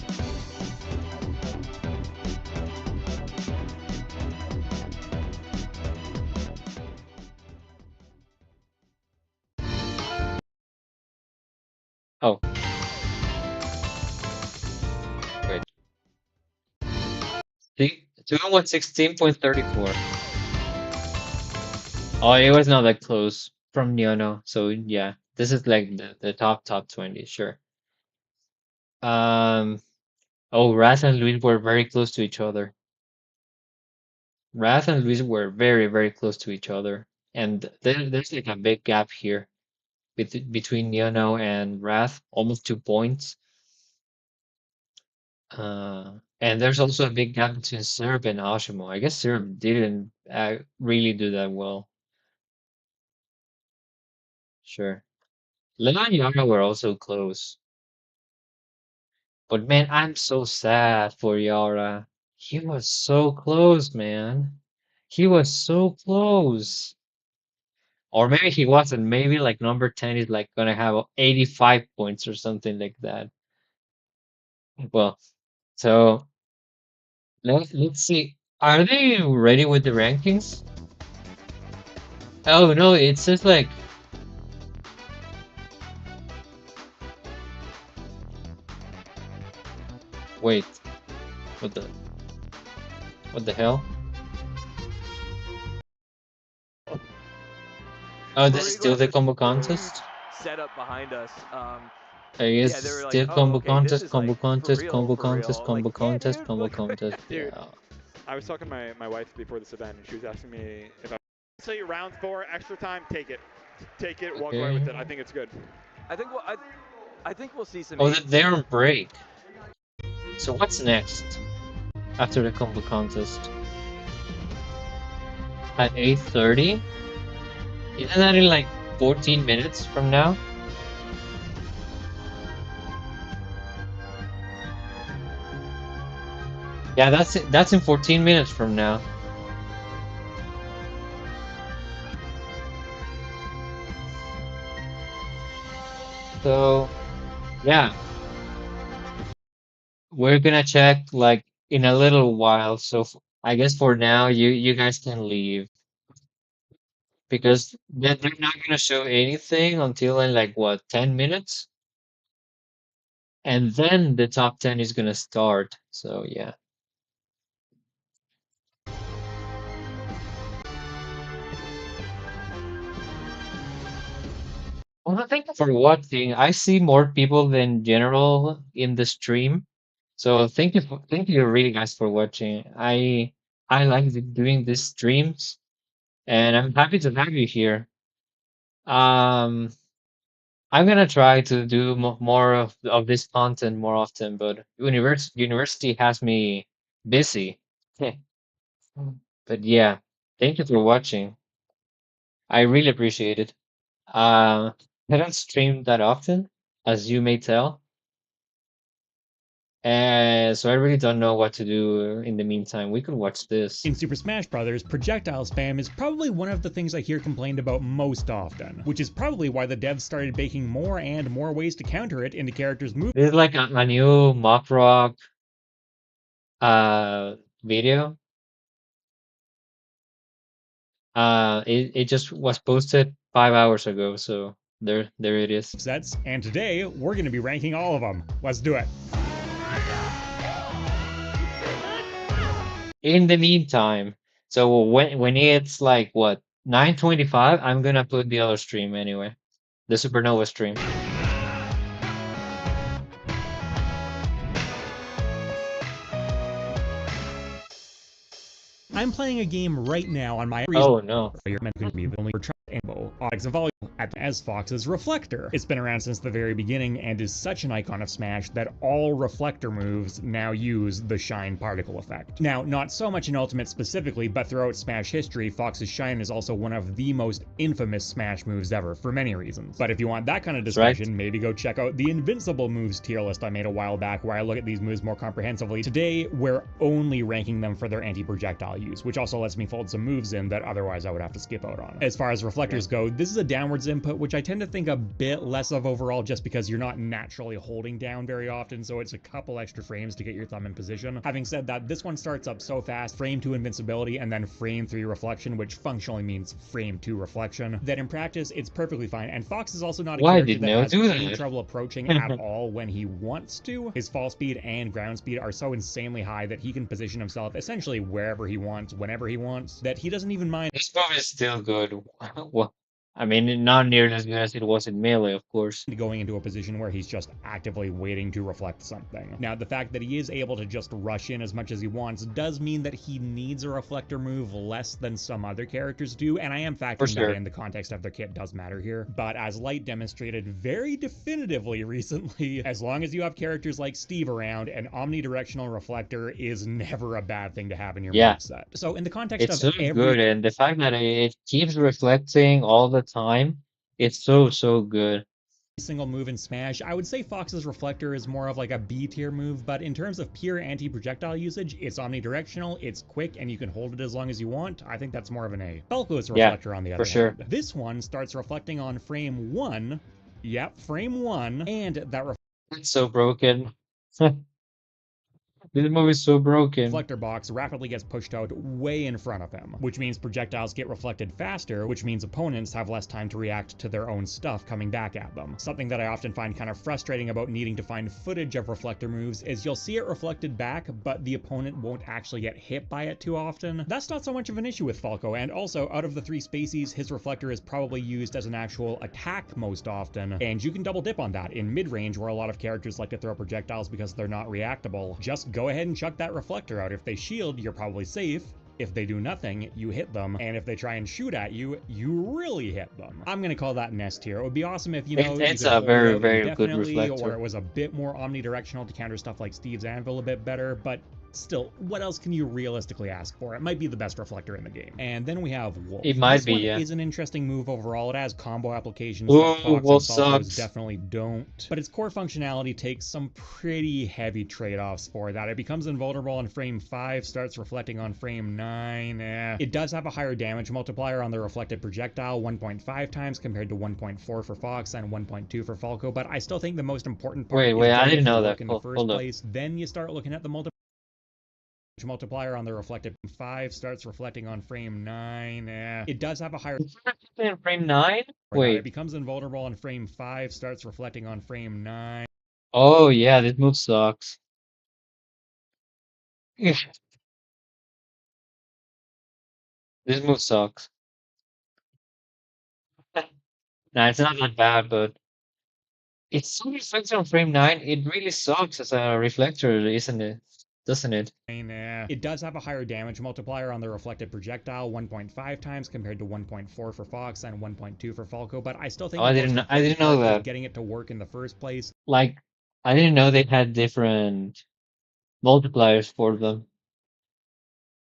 Oh, wait. See, 2 16.34. Oh, it was not that close from Nyono. So yeah, this is like the top 20, sure. Oh, Raz and Luis were very close to each other. Raz and Luis were very close to each other. And there's like a big gap here between Nyono and Wrath, almost 2 points. And there's also a big gap between Serb and Ashimo. I guess Serb didn't really do that well. Sure. Lena and Yara were also close. But man, I'm so sad for Yara. He was so close, man. He was so close. Or maybe he wasn't. Maybe like number 10 is like gonna have 85 points or something like that. Well, so let's see. Are they ready with the rankings? Oh no, it says like wait, what the hell? Oh, this is still the combo contest? Setup behind us. I guess Yeah, they were like, still oh, combo okay, this contest, is like combo for contest, real, combo for real. contest, I'm like, combo yeah, contest, dude, combo look. contest. Dude, Yeah. I was talking to my wife before this event, and she was asking me if I tell you round 4 extra time, take it, walk away with it. I think it's good. I think I think we'll see some. Oh, they're on break. So what's next after the combo contest? At 8:30? Isn't that in like 14 minutes from now? Yeah, that's in 14 minutes from now. So, yeah. We're gonna check like in a little while. So I guess for now you guys can leave because they're not gonna show anything until in like what 10 minutes, and then the top 10 is gonna start. So yeah. Well, thank you for watching. I see more people than general in the stream. So thank you really guys for watching. I like doing these streams and I'm happy to have you here. Um I'm gonna try to do more of this content more often, but university has me busy. But yeah, thank you for watching. I really appreciate it. I don't stream that often, as you may tell. And so I really don't know what to do in the meantime. We could watch this. In Super Smash Bros., projectile spam is probably one of the things I hear complained about most often, which is probably why the devs started baking more and more ways to counter it into characters' moves. This is like a new mock rock video. It just was posted 5 hours ago, so there it is. Sets, and today we're going to be ranking all of them. Let's do it. In the meantime, so when it's like what 9:25, I'm gonna put the other stream anyway, the Supernova stream. I'm playing a game right now on my Oh no. You're meant to be the only Ambo, Onyx Volume as Fox's Reflector. It's been around since the very beginning and is such an icon of Smash that all Reflector moves now use the Shine particle effect. Now, not so much in Ultimate specifically, but throughout Smash history, Fox's Shine is also one of the most infamous Smash moves ever, for many reasons. But if you want that kind of discussion, maybe go check out the Invincible moves tier list I made a while back, where I look at these moves more comprehensively. Today, we're only ranking them for their anti-projectile use, which also lets me fold some moves in that otherwise I would have to skip out on. As far as Reflectors go, this is a downwards input, which I tend to think a bit less of overall just because you're not naturally holding down very often, so it's a couple extra frames to get your thumb in position. Having said that, this one starts up so fast, frame 2 invincibility, and then frame 3 reflection, which functionally means frame 2 reflection, that in practice, it's perfectly fine. And Fox is also not a character that has any trouble approaching at all when he wants to. His fall speed and ground speed are so insanely high that he can position himself essentially wherever he wants, whenever he wants, that he doesn't even mind. This move is still good. Well, I mean, not nearly as good as it was in Melee, of course. Going into a position where he's just actively waiting to reflect something. Now, the fact that he is able to just rush in as much as he wants does mean that he needs a reflector move less than some other characters do, and I am factoring that in. The context of their kit does matter here. But as Light demonstrated very definitively recently, as long as you have characters like Steve around, an omnidirectional reflector is never a bad thing to have in your moveset. So in the context it's of so good, and the fact that it keeps reflecting all the time, it's so good. single move in Smash. I would say Fox's Reflector is more of like a B tier move, but in terms of pure anti-projectile usage, it's omnidirectional, it's quick, and you can hold it as long as you want. I think that's more of an A. Falco's Reflector, on the other hand. This one starts reflecting on frame 1. Yep, frame 1, and that it's so broken. This movie is so broken. Reflector box rapidly gets pushed out way in front of him, which means projectiles get reflected faster, which means opponents have less time to react to their own stuff coming back at them. Something that I often find kind of frustrating about needing to find footage of reflector moves is you'll see it reflected back, but the opponent won't actually get hit by it too often. That's not so much of an issue with Falco, and also, out of the 3 spacies, his reflector is probably used as an actual attack most often, and you can double dip on that. In mid-range, where a lot of characters like to throw projectiles because they're not reactable, just go ahead and chuck that reflector out. If they shield, you're probably safe. If they do nothing, you hit them, and if they try and shoot at you, you really hit them. I'm gonna call that an S tier. It would be awesome if, you know, it's a very, very good reflector. or it was a bit more omnidirectional to counter stuff like Steve's Anvil a bit better, but still, what else can you realistically ask for? It might be the best reflector in the game. And then we have Wolf. It might this be, one yeah. is an interesting move overall. It has combo applications Ooh, that Fox Wolf and Falcos sucks. definitely don't. But its core functionality takes some pretty heavy trade-offs for that. It becomes invulnerable on frame 5, starts reflecting on frame 9. It does have a higher damage multiplier on the reflected projectile, 1.5 times compared to 1.4 for Fox and 1.2 for Falco, but I still think the most important part is Wait, I getting didn't it to know work that. in the first Hold up. place. Then you start looking at the multiplier on the reflected 5 starts reflecting on frame 9. It does have a higher in frame 9? Wait. It becomes invulnerable on frame 5, starts reflecting on frame 9. Oh yeah, this move sucks. This move sucks. Nah, it's not that bad, but it's so reflected on frame 9. It really sucks as a reflector, isn't it? Doesn't it? It does have a higher damage multiplier on the reflected projectile, 1.5 times compared to 1.4 for Fox and 1.2 for Falco, but I still think Oh, I didn't know that. Getting it to work in the first place. Like, I didn't know they had different multipliers for them.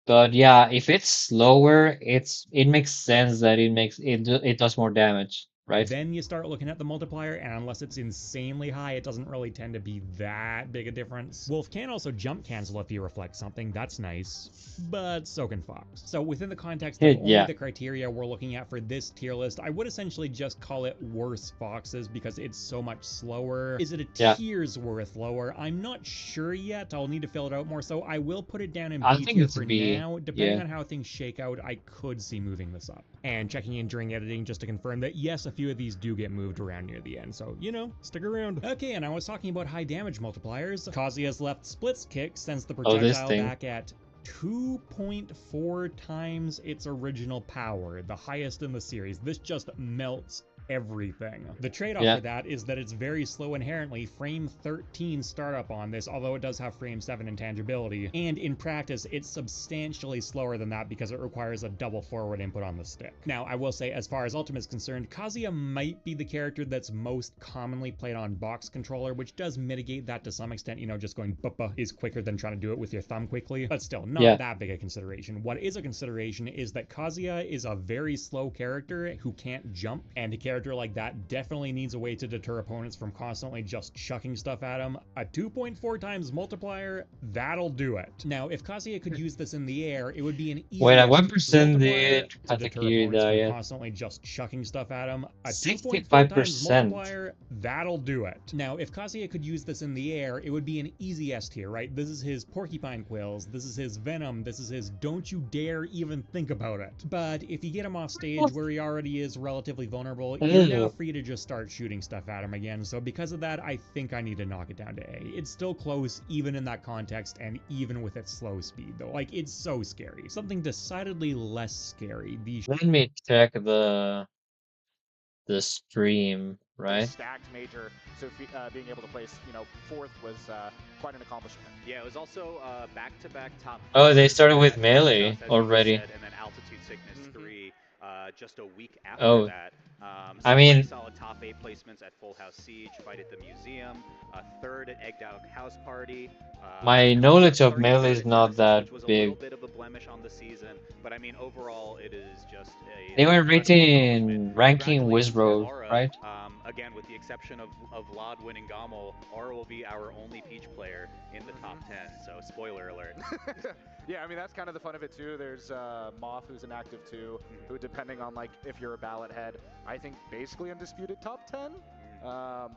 But yeah, if it's slower, it makes sense that it does more damage, right? Then you start looking at the multiplier, and unless it's insanely high, it doesn't really tend to be that big a difference. Wolf can also jump cancel if you reflect something, that's nice, but so can Fox. So within the context of only the criteria we're looking at for this tier list, I would essentially just call it worse Foxes because it's so much slower. Is it a tier's worth lower? I'm not sure yet. I'll need to fill it out more, so I will put it down in B tier for now. Depending on how things shake out, I could see moving this up. And checking in during editing just to confirm that yes, a few of these do get moved around near the end, so, you know, stick around. Okay, and I was talking about high damage multipliers. Kazuya's left splits kick sends the projectile back at 2.4 times its original power, the highest in the series. This just melts everything. The trade-off for that is that it's very slow inherently. Frame 13 startup on this, although it does have frame 7 intangibility, and in practice it's substantially slower than that because it requires a double forward input on the stick. Now I will say, as far as Ultimate is concerned, Kazuya might be the character that's most commonly played on box controller, which does mitigate that to some extent. You know, just going buppa is quicker than trying to do it with your thumb quickly, but still not that big a consideration. What is a consideration is that Kazuya is a very slow character who can't jump, and a character like that definitely needs a way to deter opponents from constantly just chucking stuff at him. A 2.4 times multiplier, that'll do it. Now, if Kazuya could use this in the air, it would be an easy Wait, at what percent did Katakiri die? Constantly just chucking stuff at him. A 65%. 2.4 times multiplier, that'll do it. Now, if Kazuya could use this in the air, it would be an easy S tier, right? This is his Porcupine Quills, this is his Venom, this is his Don't You Dare Even Think About It. But if you get him off stage where he already is relatively vulnerable, you're now free to just start shooting stuff at him again. So because of that, I think I need to knock it down to A. It's still close even in that context and even with its slow speed though. Like, it's so scary. Something decidedly less scary. Let me check the stream, right? Stacked major, so being able to place, you know, 4th was quite an accomplishment. Yeah, it was also back-to-back top. Oh, they started with melee already. And then altitude sickness 3. just a week after Oh, that. I Some pretty mean, solid top 8 placements at Full House Siege, Fight at the Museum, third at Egged Out House Party, my and of knowledge course of Melee 33rd is at not Genesis, that which was a little big. bit of a blemish on the season. But I mean, overall, it is just They an were impressive accomplishment. ranking Congratulations to Wizroad, Aura. right? Again, with the exception of Lod winning Gommel, Aura will be our only Peach player in the top 10. So, spoiler alert. Yeah, I mean, that's kind of the fun of it, too. There's Moth, who's an active 2, who, depending on, like, if you're a ballot head, I think basically undisputed top 10.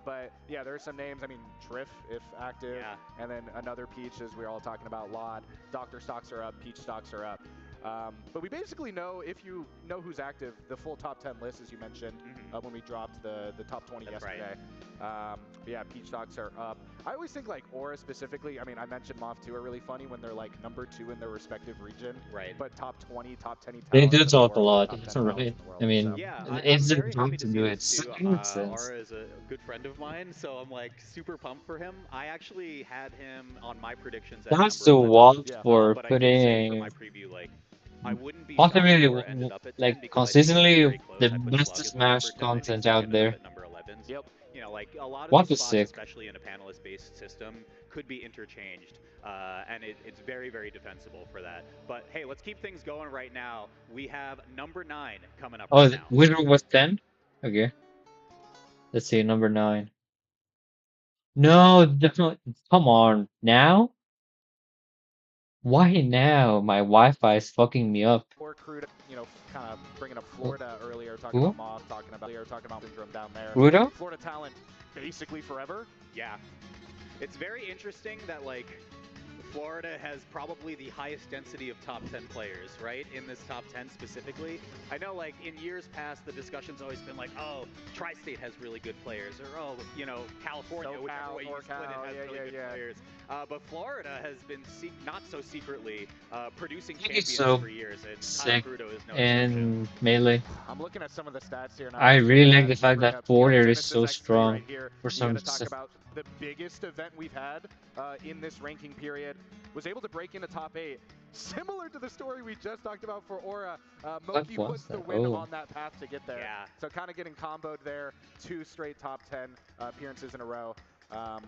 But, yeah, there are some names. I mean, Triff, if active. Yeah. And then another Peach, as we were all talking about, Lod. Dr. stocks are up. Peach stocks are up. But we basically know, if you know who's active, the full top 10 list, as you mentioned, when we dropped the top 20 yesterday. Right. Yeah, Peach stocks are up. I always think, like, Aura specifically, I mean, I mentioned Moth 2 are really funny when they're, like, number 2 in their respective region. Right. But top 20, top 10 They talents do in the talk a world, lot, top 10 it's talents alright. in the world, I mean, Yeah, it's I'm their very job happy to to do see it. this too. It makes sense. Aura is a good friend of mine, so I'm like super pumped for him. I actually had him on my predictions at That's number the 11. one for But I did say for putting my preview, like, I wouldn't be shocked possibly if Aura ended up at 10 like because I think it'll be consistently very close. the I put best Slug as my Smash number 10. I think content Slug out ended up there. at number 11. Yep. You know, like a lot of What these was spots, sick? especially in a panelist-based system, could be interchanged, and it's very, very defensible for that. But hey, let's keep things going right now. We have number 9 coming up Oh, right the now. Wizard was 10? Okay. Let's see, number 9. No, definitely. Come on. Now? Why now? My Wi-Fi is fucking me up. Or Crudo, you know, kind of bringing up Florida earlier, talking Who? about Moth, talking about Syndrome down there. Crudo? Florida talent basically forever. Yeah. It's very interesting that, like, Florida has probably the highest density of top 10 players, right? In this top 10 specifically. I know, like, in years past, the discussion's always been like, oh, Tri-State has really good players, or, oh, you know, California, whichever way you split it, has really good players. But Florida has been, not so secretly, producing champions so for years, and sick Kyle Crudo is no in Melee. I'm looking at some of the stats here now. I really like the fact bring that up, Florida is Genesis so X3 strong right here. for You some gotta talk about the biggest event we've had in this ranking period. Was able to break into top 8. Similar to the story we just talked about for Aura, Moki was the win on that path to get there. Yeah. So kind of getting comboed there. 2 straight top 10 appearances in a row.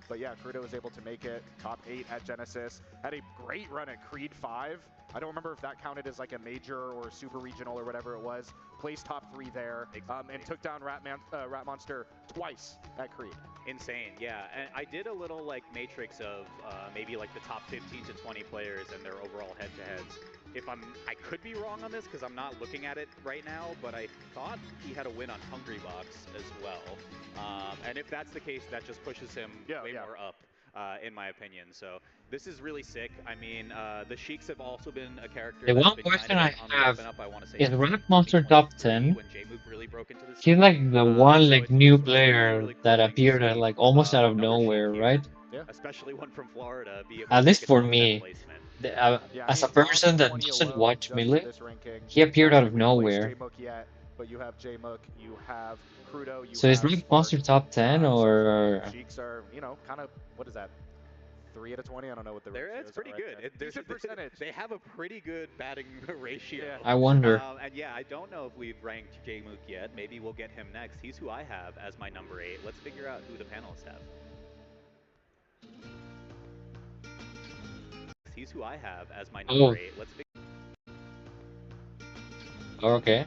But yeah, Crudo was able to make it top 8 at Genesis. Had a great run at Creed 5. I don't remember if that counted as like a major or super regional or whatever it was. Placed top 3 there, and took down Rat Monster twice at Creed. Insane, yeah. And I did a little like matrix of maybe like the top 15 to 20 players and their overall head-to-heads. I could be wrong on this because I'm not looking at it right now, but I thought he had a win on Hungrybox as well. And if that's the case, that just pushes him way more up, in my opinion. So this is really sick. I mean, the Sheiks have also been a character. The that's one been question kind I of on the up have and up, I want to say, is since, Rock like, Monster top 10. when J-Move really broke into the He's scene. like the one like new player really cool that thing to appeared at see, like almost out of another Sheik nowhere, here, right? especially one from Florida, be able At to least take a for top 10 me, placement. as a person that doesn't watch Melee, he appeared out of nowhere. But you have J-Mook, you have Crudo, you So is Rock Monster top 10 or? Sheiks are, you know, kind of, what is that? 3 out of 20? I don't know what the ratio is. It's pretty good. Decent percentage. They have a pretty good batting ratio. Yeah. I wonder. And yeah, I don't know if we've ranked J-Mook yet. Maybe we'll get him next. He's who I have as my number 8. Let's figure out who the panelists have. He's who I have as my number 8. Let's figure. Okay.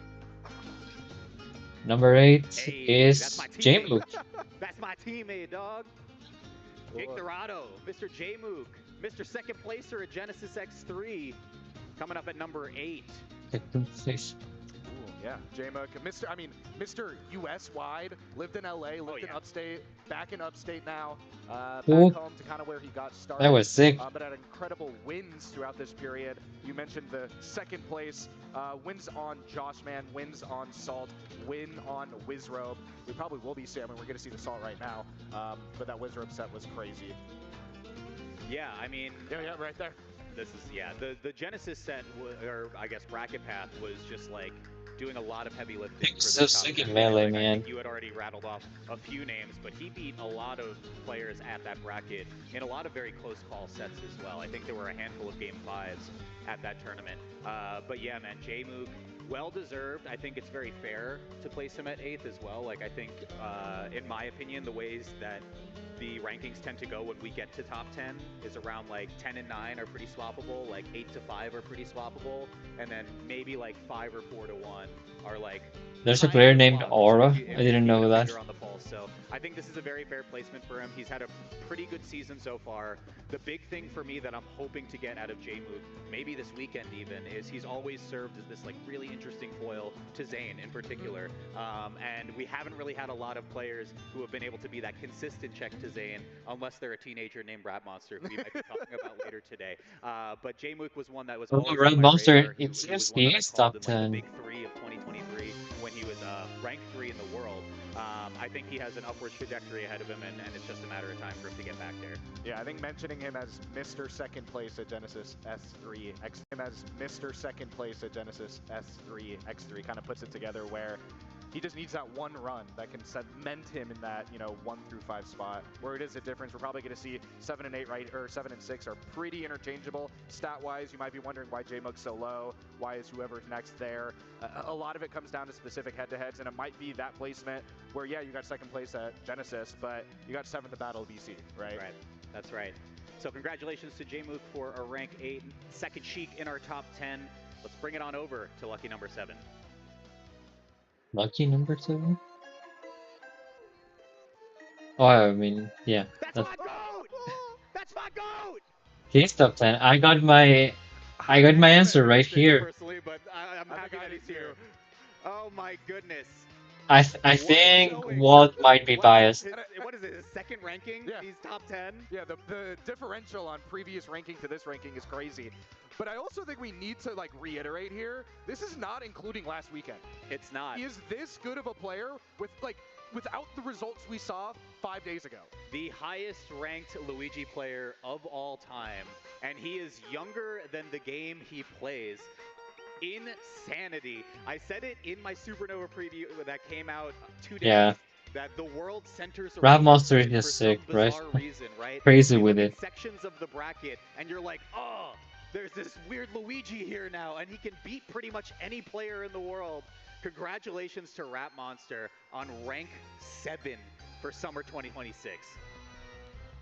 Number 8 is J-Mook. That's my teammate, dog. Jake Dorado, Mr. J-Mook, Mr. Second Placer at Genesis X3, coming up at number 8. Yeah, J-Mook, Mr. US wide, lived in LA, lived in upstate, back in upstate now, back home to kind of where he got started. That was sick. But had incredible wins throughout this period. You mentioned the second place, wins on Josh Man, wins on Salt, win on Wizrobe. We probably will be seeing, we're going to see the Salt right now, but that Wizrobe set was crazy. Yeah, I mean... Yeah, right there. This is, the Genesis set, or I guess bracket path, was just like doing a lot of heavy lifting. He's so sick in Melee, man. I think you had already rattled off a few names, but he beat a lot of players at that bracket in a lot of very close call sets as well. I think there were a handful of Game 5s at that tournament. But yeah, man, J-Mook, well deserved. I think it's very fair to place him at 8th as well. Like I think, in my opinion, the ways that the rankings tend to go when we get to top 10 is around like 10 and 9 are pretty swappable, like 8 to 5 are pretty swappable, and then maybe like 5 or 4 to 1 are like There's a player named swappable Aura. if I didn't keep know a that. finger on the pulse. So I think this is a very fair placement for him. He's had a pretty good season so far. The big thing for me that I'm hoping to get out of Jmook, maybe this weekend even, is he's always served as this like really interesting foil to Zayn in particular. And we haven't really had a lot of players who have been able to be that consistent check to Zayn, unless they're a teenager named Rat Monster, who we might be talking about later today. But Jmook was one that was Oh, always Red on my Monster, radar. it He seems was he one that I is called top in like the 10. big 3 of 2023 when he was ranked 3 in the world. I think he has an upward trajectory ahead of him, and it's just a matter of time for him to get back there. Yeah, I think mentioning him as Mr. Second Place at Genesis S3, him as Mr. Second Place at Genesis S3, X3 kind of puts it together where he just needs that one run that can cement him in that, 1 through 5 spot. Where it is a difference, we're probably going to see 7 and 8, right, or 7 and 6 are pretty interchangeable stat-wise. You might be wondering why Jmook's so low. Why is whoever's next there? A lot of it comes down to specific head-to-heads, and it might be that placement where, yeah, you got second place at Genesis, but you got 7th at Battle of BC, right? Right. That's right. So congratulations to Jmook for a rank 8, second Sheik in our top 10. Let's bring it on over to lucky number 7. Lucky number 7? Oh, I mean, yeah. That's my goat! That's my goat! He's top 10. I got my answer right here. Personally, but I'm happy that he's here. Oh my goodness. I think Walt might be biased. What is it, his second ranking? Yeah. He's top 10? Yeah, the differential on previous ranking to this ranking is crazy. But I also think we need to reiterate here, this is not including last weekend. It's not. He is this good of a player without the results we saw 5 days ago. The highest ranked Luigi player of all time, and he is younger than the game he plays. Insanity. I said it in my Supernova preview that came out 2 days. Yeah. That the world centers Rat around Monster him is for sick, some right? bizarre reason, right? Crazy You with look at it. sections of the bracket, and you're like, oh, there's this weird Luigi here now, and he can beat pretty much any player in the world. Congratulations to Rat Monster on rank 7 for summer 2026.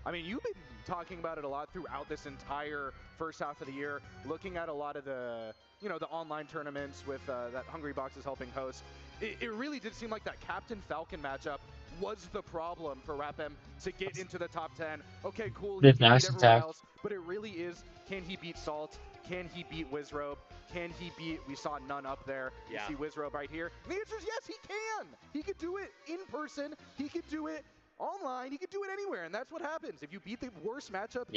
I mean, you've been talking about it a lot throughout this entire first half of the year, looking at a lot of the, the online tournaments with that Hungry Box is helping host. It really did seem like that Captain Falcon matchup was the problem for Rapem to get into the top 10. Okay, cool, he Did can nice beat everyone attack. else, but it really is, can he beat Salt? Can he beat Wizrobe? Can he beat, we saw none up there. Yeah. You see Wizrobe right here. And the answer is yes, he can. He could do it in person. He could do it online. He could do it anywhere, and that's what happens. If you beat the worst matchup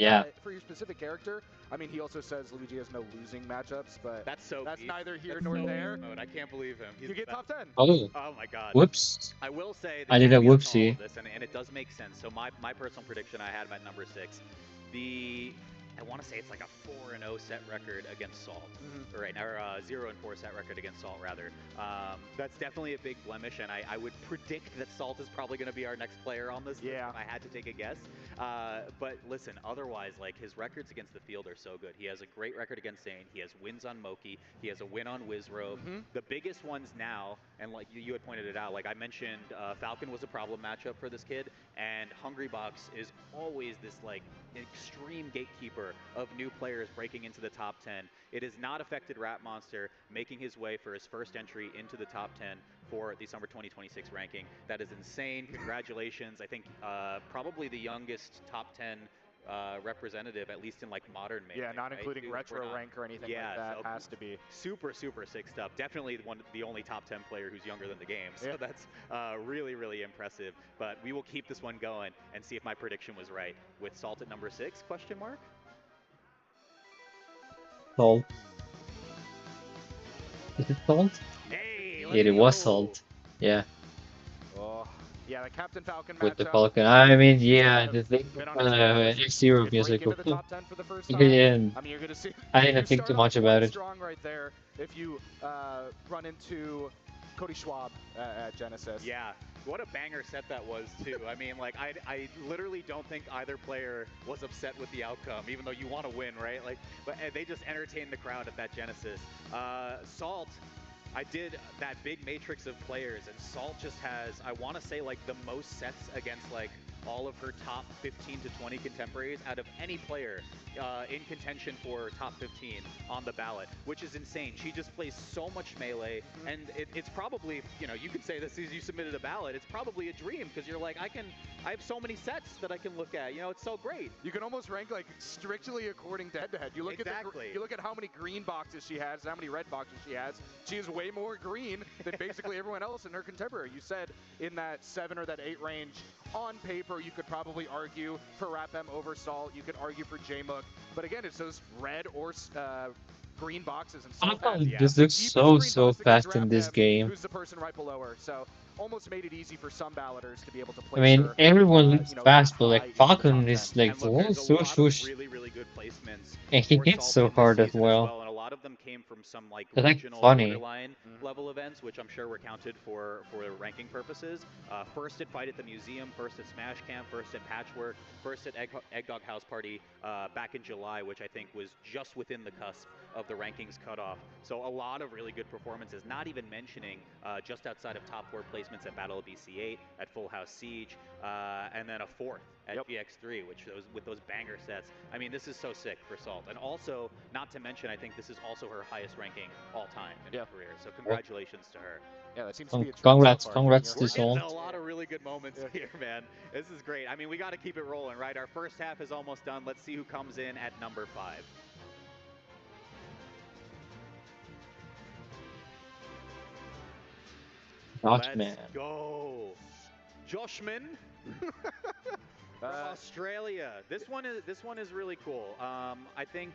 for your specific character, I mean, he also says Luigi has no losing matchups, but that's beast. neither here That's nor so there. mode. I can't believe him. You get top 10. Oh. Oh my god. Whoops. I will say I did a whoopsie. all of this, and it does make sense. So my personal prediction I had him at number 6. I want to say it's like a 4-0 set record against Salt, right now, or 0-4 set record against Salt rather. That's definitely a big blemish, and I would predict that Salt is probably going to be our next player on this list if I had to take a guess. But listen, otherwise, his records against the field are so good. He has a great record against Zayn. He has wins on Moki. He has a win on Wizrobe. The biggest ones now, and like you had pointed it out, like I mentioned, Falcon was a problem matchup for this kid, and Hungry Box is always this extreme gatekeeper of new players breaking into the top 10. It has not affected Rat Monster making his way for his first entry into the top 10 for the summer 2026 ranking. That is insane. Congratulations. I think probably the youngest top 10 representative, at least in modern Melee. Yeah, not right? including retro rank or anything like that. So has to be super sick stuff. Definitely the only top 10 player who's younger than the game. So that's really impressive. But we will keep this one going and see if my prediction was right. With Salt at number 6? Question mark. Salt. Is it Salt? Hey, it was Salt. Yeah. Oh, yeah, the Captain Falcon With the matchup. Falcon. I mean, yeah, the thing Been on his head. F-Zero Break music. into the top 10 for the first time. Yeah. I mean, you're gonna see. I didn't you think too start much off about quite it. Strong right there. If you run into Cody Schwab at Genesis. Yeah, what a banger set that was too. I mean, I literally don't think either player was upset with the outcome, even though you want to win, right? But they just entertained the crowd at that Genesis. Salt, I did that big matrix of players, and Salt just has, I want to say, like the most sets against like all of her top 15 to 20 contemporaries out of any player in contention for top 15 on the ballot, which is insane. She just plays so much melee, and it's probably, you know, you could say this as you submitted a ballot, it's probably a dream, because you're like, I have so many sets that I can look at, you know, it's so great. You can almost rank like strictly according to head-to-head. You look exactly. at you look at how many green boxes she has, how many red boxes she has. She has way more green than basically everyone else in her contemporary. You said in that 7 or that 8 range, on paper, you could probably argue for Rapem over Salt. You could argue for J-Mook. But again, it's those red or green boxes and Salt has This looks so fast in this game. who's the person right below her. So almost made it easy for some balloters to be able to I place mean, her, everyone looks you know, fast, that but high like into the Falcon top is 10. like And look, there's a so lot of swoosh. really, really good placements. And he for hits Salt so in this hard as season well. and a lot of them came from some like They're, like, regional funny. borderline level events, which I'm sure were counted for ranking purposes. First at Fight at the Museum, first at Smash Camp, first at Patchwork, first at Egg Dog House Party back in July, which I think was just within the cusp of the rankings cutoff. So a lot of really good performances, not even mentioning just outside of top 4 placements at Battle of BC8, at Full House Siege, and then a 4th at GX3, which with those banger sets. I mean, this is so sick for Salt. And also, not to mention, I think this is also her highest ranking all time in her career. So congratulations to her. Yeah, that seems to be a trend Congrats, so far. congrats to We're Salt. getting a lot of really good moments here, man. This is great. I mean, we got to keep it rolling, right? Our first half is almost done. Let's see who comes in at number 5. Let's go. Joshman from Australia. This one is really cool. I think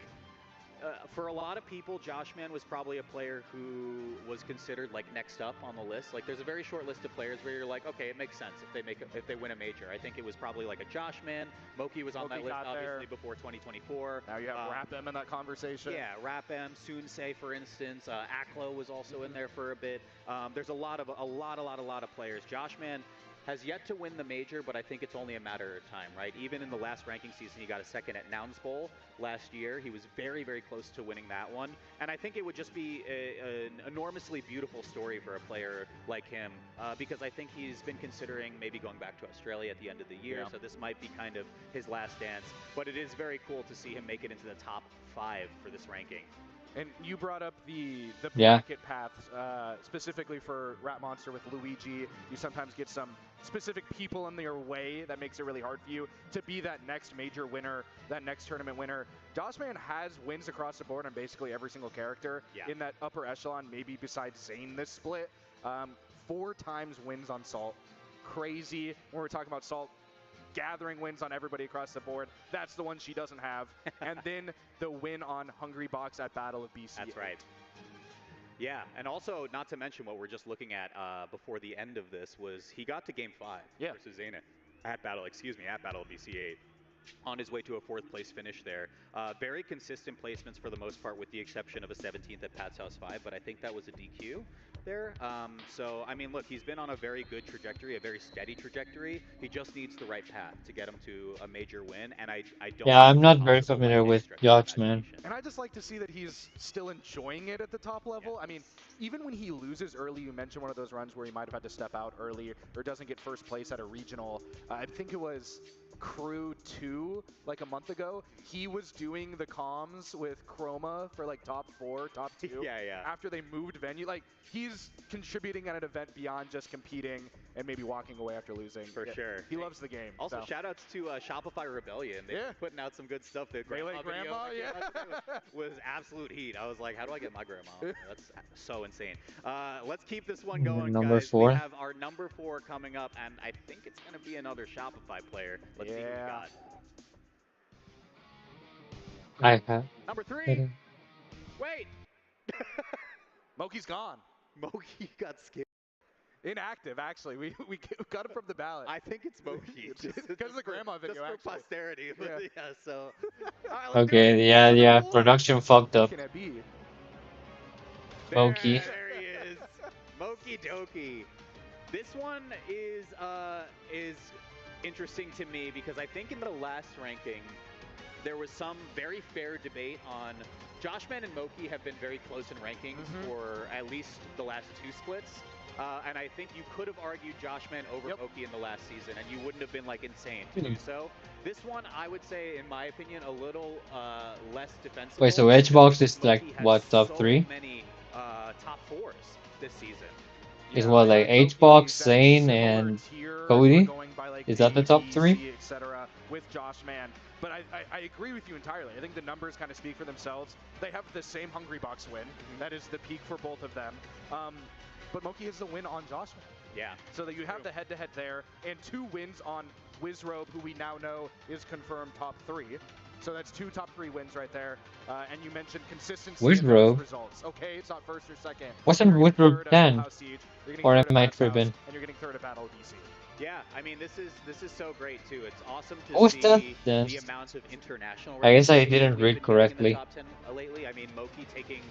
for a lot of people, Joshman was probably a player who was considered like next up on the list. Like, there's a very short list of players where you're like, okay, it makes sense if they win a major. I think it was probably like a Joshman. Moki was on that list obviously before 2024. Now you have Rapem in that conversation. Yeah, Rapem, Sunsei, for instance. Aklo was also in there for a bit. There's a lot of players. Joshman has yet to win the major, but I think it's only a matter of time, right? Even in the last ranking season, he got a second at Nouns Bowl last year. He was very, very close to winning that one. And I think it would just be an enormously beautiful story for a player like him, because I think he's been considering maybe going back to Australia at the end of the year, so this might be kind of his last dance. But it is very cool to see him make it into the top 5 for this ranking. And you brought up the Yeah. bracket paths, specifically for Rat Monster with Luigi. You sometimes get some specific people in your way that makes it really hard for you to be that next major winner, that next tournament winner. Joshman has wins across the board on basically every single character in that upper echelon, maybe besides Zane this split. 4 times wins on Salt. Crazy. When we're talking about Salt, gathering wins on everybody across the board. That's the one she doesn't have. And then the win on Hungry Box at Battle of BC. That's right. Yeah, and also, not to mention what we're just looking at before the end of this was he got to Game 5 versus Zayn at Battle of BC8. On his way to a 4th place finish there. Very consistent placements for the most part, with the exception of a 17th at Pat's House 5, but I think that was a DQ there. So, I mean, look, he's been on a very good trajectory, a very steady trajectory. He just needs the right path to get him to a major win, and I don't Yeah, I'm think not it's very possible by familiar any with stretch of the Judgment. And I just like to see that he's still enjoying it at the top level. I mean, even when he loses early, you mentioned one of those runs where he might have had to step out early or doesn't get first place at a regional. I think it was Crew 2 like a month ago. He was doing the comms with Chroma for like top 4, top 2. After they moved venue. Like, he's contributing at an event beyond just competing and maybe walking away after losing. For sure. He loves the game. Also, so. shout outs to Shopify Rebellion. They're putting out some good stuff. The Melee Grandma, video was absolute heat. I was like, how do I get my grandma? That's so insane. Let's keep this one going, Number guys. 4. We have our number 4 coming up, and I think it's going to be another Shopify player. Let's see who we got. I have. Number 3. Wait. Moki's gone. Moki got skipped. Inactive, actually. We got him from the ballot. I think it's Moki. Because of the grandma video, just for posterity. Yeah, so. Okay, yeah, production fucked up. Can it be? Moki. There he is. Moki Doki. This one is interesting to me because I think in the last ranking there was some very fair debate on Joshman and Moki have been very close in rankings for at least the last 2 splits. And I think you could have argued Joshman over Moki in the last season, and you wouldn't have been like insane to do so. This one, I would say, in my opinion, a little less defensible. Wait, so Edgebox is like what, top 3? Many top 4s this season. Is what, like Hbox, Zane, and Cody? Is that the top 3? Etc. with Joshman. But I agree with you entirely. I think the numbers kind of speak for themselves. They have the same Hungry Box win. That is the peak for both of them. But Moki has the win on Joshman. Yeah. So that you have the head-to-head there, and 2 wins on Wizrobe, who we now know is confirmed top 3. So that's 2 top 3 wins right there. And you mentioned consistency in those results. Okay, it's not first or second. Wasn't Wizrobe 10? Or am I tripping? And you're getting third at Battle of DC. Yeah, I mean, this is so great too. It's awesome to What was see that? the amount of international. I guess I recognition didn't we've read been getting in correctly. the top 10 lately. I mean, Moki taking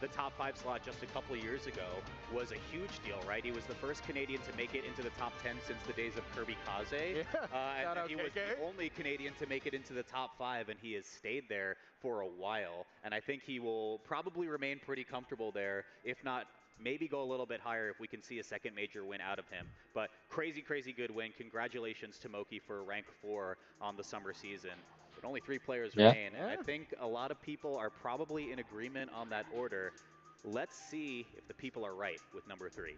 the top 5 slot just a couple of years ago was a huge deal, right? He was the first Canadian to make it into the top 10 since the days of Kirby Kaze. And he was the only Canadian to make it into the top 5, and he has stayed there for a while. And I think he will probably remain pretty comfortable there, if not maybe go a little bit higher if we can see a second major win out of him. But crazy, crazy good win. Congratulations to Moki for rank 4 on the summer season. But only 3 players remain. And I think a lot of people are probably in agreement on that order. Let's see if the people are right with number 3.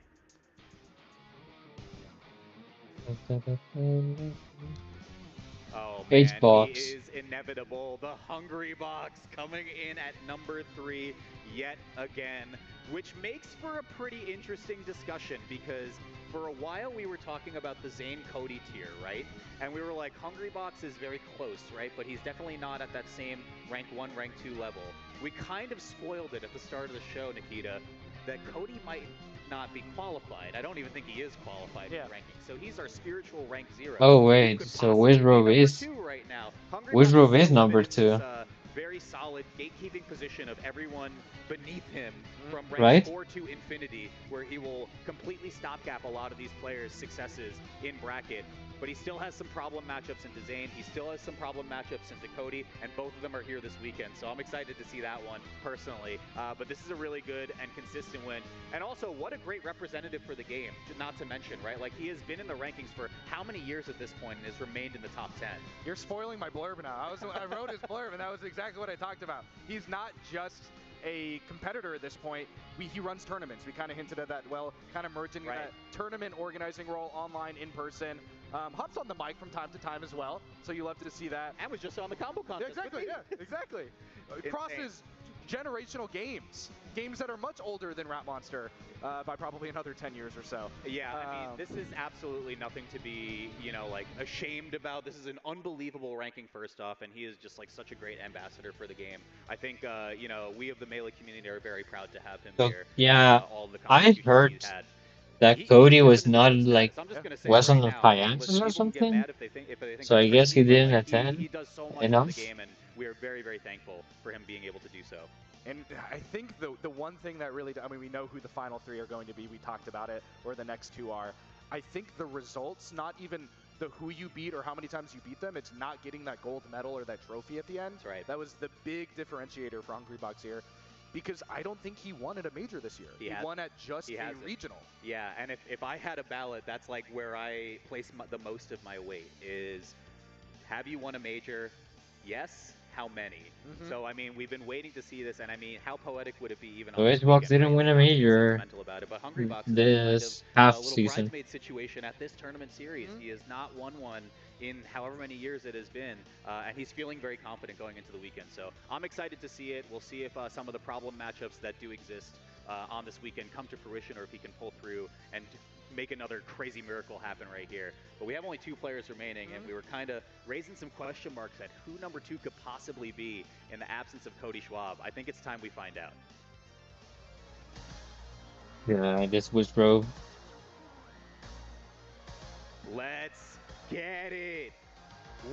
Oh man, Hbox. he is inevitable. The Hungry Box coming in at number 3 yet again, which makes for a pretty interesting discussion because for a while we were talking about the Zane Cody tier, right? And we were like, Hungry Box is very close, right? But he's definitely not at that same rank 1, rank 2 level. We kind of spoiled it at the start of the show, Nikita, that Cody might not be qualified. I don't even think he is qualified for ranking. So he's our spiritual rank 0. Oh wait, so Wizrobe is Right now. Wizrobe is number 2. Very solid gatekeeping position of everyone beneath him from rank Right? 4 to infinity, where he will completely stopgap a lot of these players' successes in bracket. But he still has some problem matchups into Zane. He still has some problem matchups into Cody, and both of them are here this weekend. So I'm excited to see that one personally. But this is a really good and consistent win. And also, what a great representative for the game, not to mention, right? Like, he has been in the rankings for how many years at this point and has remained in the top 10. You're spoiling my blurb now. I wrote his blurb, and that was exactly what I talked about. He's not just a competitor at this point. He runs tournaments. We kind of hinted at that, kind of merging that tournament organizing role online, in person. Hops on the mic from time to time as well, so you love to see that. And was just on the combo contest. Exactly. Crosses generational games that are much older than Rat Monster by probably another 10 years or so. Yeah, I mean, this is absolutely nothing to be, like, ashamed about. This is an unbelievable ranking, first off, and he is just, like, such a great ambassador for the game. I think, we of the Melee community are very proud to have him here. Yeah, all the I heard that Cody was not, like, wasn't on Hyannis or something. So I guess he didn't attend He does so much enough. for the game, and we are very, very thankful for him being able to do so. And I think the one thing that really, I mean, we know who the final 3 are going to be. We talked about it, or the next 2 are. I think the results, not even the who you beat or how many times you beat them, it's not getting that gold medal or that trophy at the end. That's right. That was the big differentiator for Hungry Box here. Because I don't think he won at a major this year. He won at just a regional. Yeah, and if I had a ballot, that's like where I place the most of my weight is, have you won a major? Yes. How many? So, I mean, we've been waiting to see this, and I mean, how poetic would it be even So on this Hbox weekend, didn't right? win a Everyone's being major sentimental about it, but Hungry Box is this kind half of a little season. bridesmaid situation at this tournament series. He has not won one in however many years it has been, and he's feeling very confident going into the weekend. So I'm excited to see it. We'll see if some of the problem matchups that do exist on this weekend come to fruition, or if he can pull through and make another crazy miracle happen right here. But we have only 2 players remaining, and we were kind of raising some question marks at who number 2 could possibly be in the absence of Cody Schwab. I think it's time we find out. Yeah, this Wizrobe. Let's get it!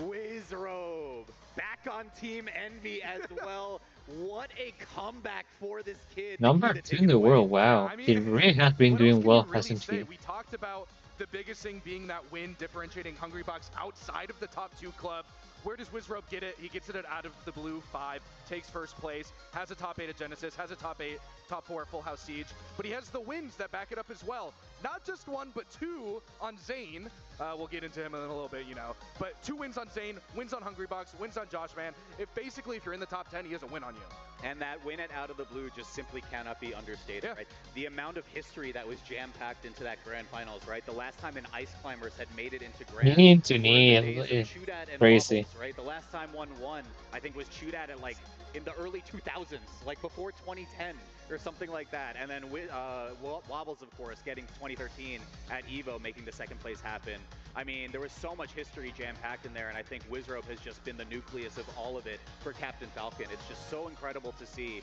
Wizrobe back on Team Envy as well. What a comeback for this kid. Number 2 in the world, wow. He really has been doing well, hasn't he? We talked about The biggest thing being that win differentiating Hungrybox outside of the top 2 club. Where does Wizrobe get it? He gets it out of the blue 5, takes first place, has a top 8 at Genesis, has a top 8, top 4 at Full House Siege, but he has the wins that back it up as well. Not just 1, but 2 on Zane. We'll get into him in a little bit, you know. But 2 wins on Zane, wins on Hungrybox, wins on Joshman. Basically, if you're in the top 10, he has a win on you. And that win at Out of the Blue just simply cannot be understated, right? The amount of history that was jam-packed into that Grand Finals, right? The last time an Ice Climbers had made it into Grand Knee to were knee the days of is Chudat and crazy. Wobbles, right? The last time one won, I think, was Chudat at like in the early 2000s, like before 2010 or something like that. And then Wobbles, of course, getting 2013 at EVO, making the second place happen. I mean, there was so much history jam-packed in there, and I think Wizrobe has just been the nucleus of all of it for Captain Falcon. It's just so incredible to see.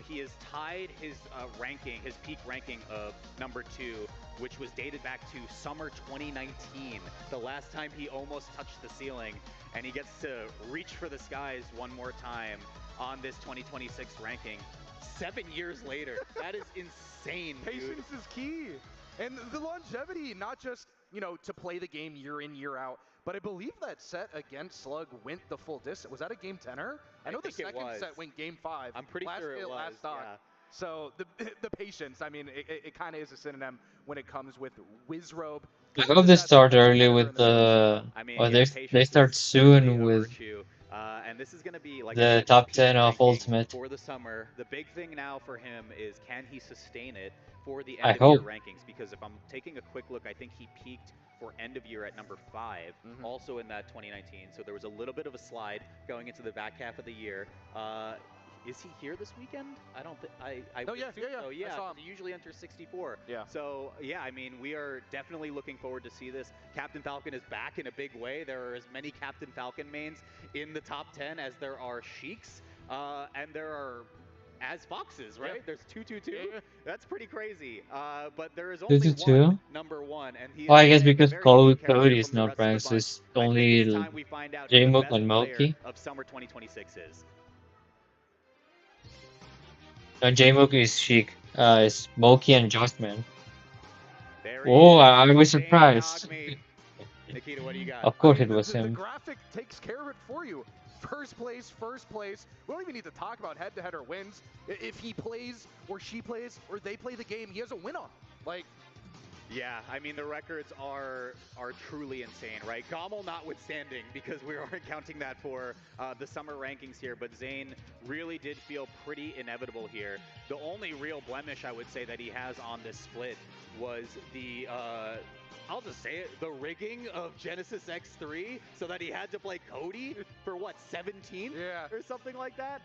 He has tied his ranking, his peak ranking of number 2, which was dated back to summer 2019, the last time he almost touched the ceiling, and he gets to reach for the skies one more time on this 2026 ranking 7 years later. That is insane, dude. Patience is key. And the longevity, not just, you know, to play the game year in, year out, but I believe that set against Slug went the full distance. Was that a game 10er? I know the second set went game 5. I'm pretty last sure it hit, was, last stock. yeah. So the patience, I mean, it kind of is a synonym when it comes with Wizrobe. I hope they start early with the. I mean, Or yeah, they start soon with and this is going to be like the top 10 of Ultimate. for the summer. The big thing now for him is, can he sustain it for the I end of year hope. rankings? Because if I'm taking a quick look, I think he peaked for end of year at number 5, also in that 2019. So there was a little bit of a slide going into the back half of the year. Is he here this weekend? I don't think I. Oh yeah. So yeah, I saw him. he usually enters 64. Yeah. So yeah, I mean, we are definitely looking forward to see this. Captain Falcon is back in a big way. There are as many Captain Falcon mains in the top 10 as there are Sheiks, and there are as Foxes, right? There's 222. That's pretty crazy. But there is only 222? one number 1, and he. Oh, I guess a because very unique character Cody is from the not rest of the ranked, so bunch. it's I think only it's time we find out who the J-Mook best and player Moki. of summer 2026 is. No, J-Mook is Sheik. It's Moki and Joshman. There he Oh, is, I was Zane surprised. Nagmi. Nikita, what do you got? Of course I mean, it was the him. graphic takes care of it for you. First place. We don't even need to talk about head-to-head or wins. If he plays, or she plays, or they play the game, he has a win on. Like, yeah, I mean, the records are truly insane, right? Gommel notwithstanding, because we aren't counting that for the summer rankings here, but Zane really did feel pretty inevitable here. The only real blemish I would say that he has on this split was the, I'll just say it, the rigging of Genesis X3, so that he had to play Cody for what, 17? Yeah. Or something like that?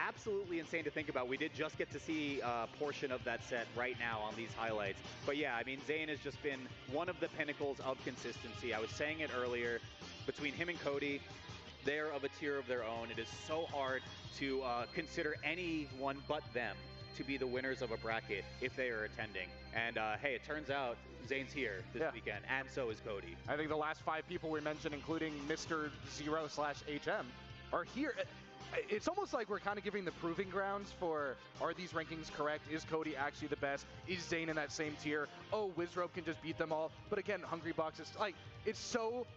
Absolutely insane to think about. We did just get to see a portion of that set right now on these highlights. But yeah, I mean, Zane has just been one of the pinnacles of consistency. I was saying it earlier, between him and Cody, they're of a tier of their own. It is so hard to consider anyone but them to be the winners of a bracket if they are attending. And hey, it turns out Zane's here this weekend, and so is Cody. I think the last 5 people we mentioned, including Mr. Zero/HM, are here. It's almost like we're kind of giving the proving grounds for, are these rankings correct? Is Cody actually the best? Is Zane in that same tier? Oh, Wizrobe can just beat them all. But again, Hungrybox is like, it's so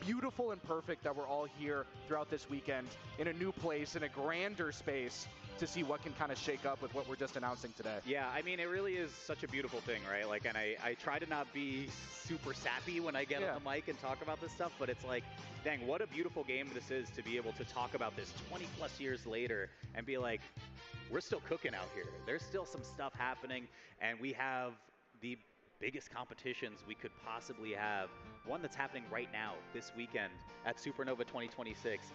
beautiful and perfect that we're all here throughout this weekend in a new place, in a grander space, to see what can kind of shake up with what we're just announcing today. Yeah, I mean, it really is such a beautiful thing, right? Like, and I try to not be super sappy when I get on the mic and talk about this stuff, but it's like, dang, what a beautiful game this is to be able to talk about this 20 plus years later and be like, we're still cooking out here. There's still some stuff happening, and we have the biggest competitions we could possibly have. One that's happening right now, this weekend, at Supernova 2026.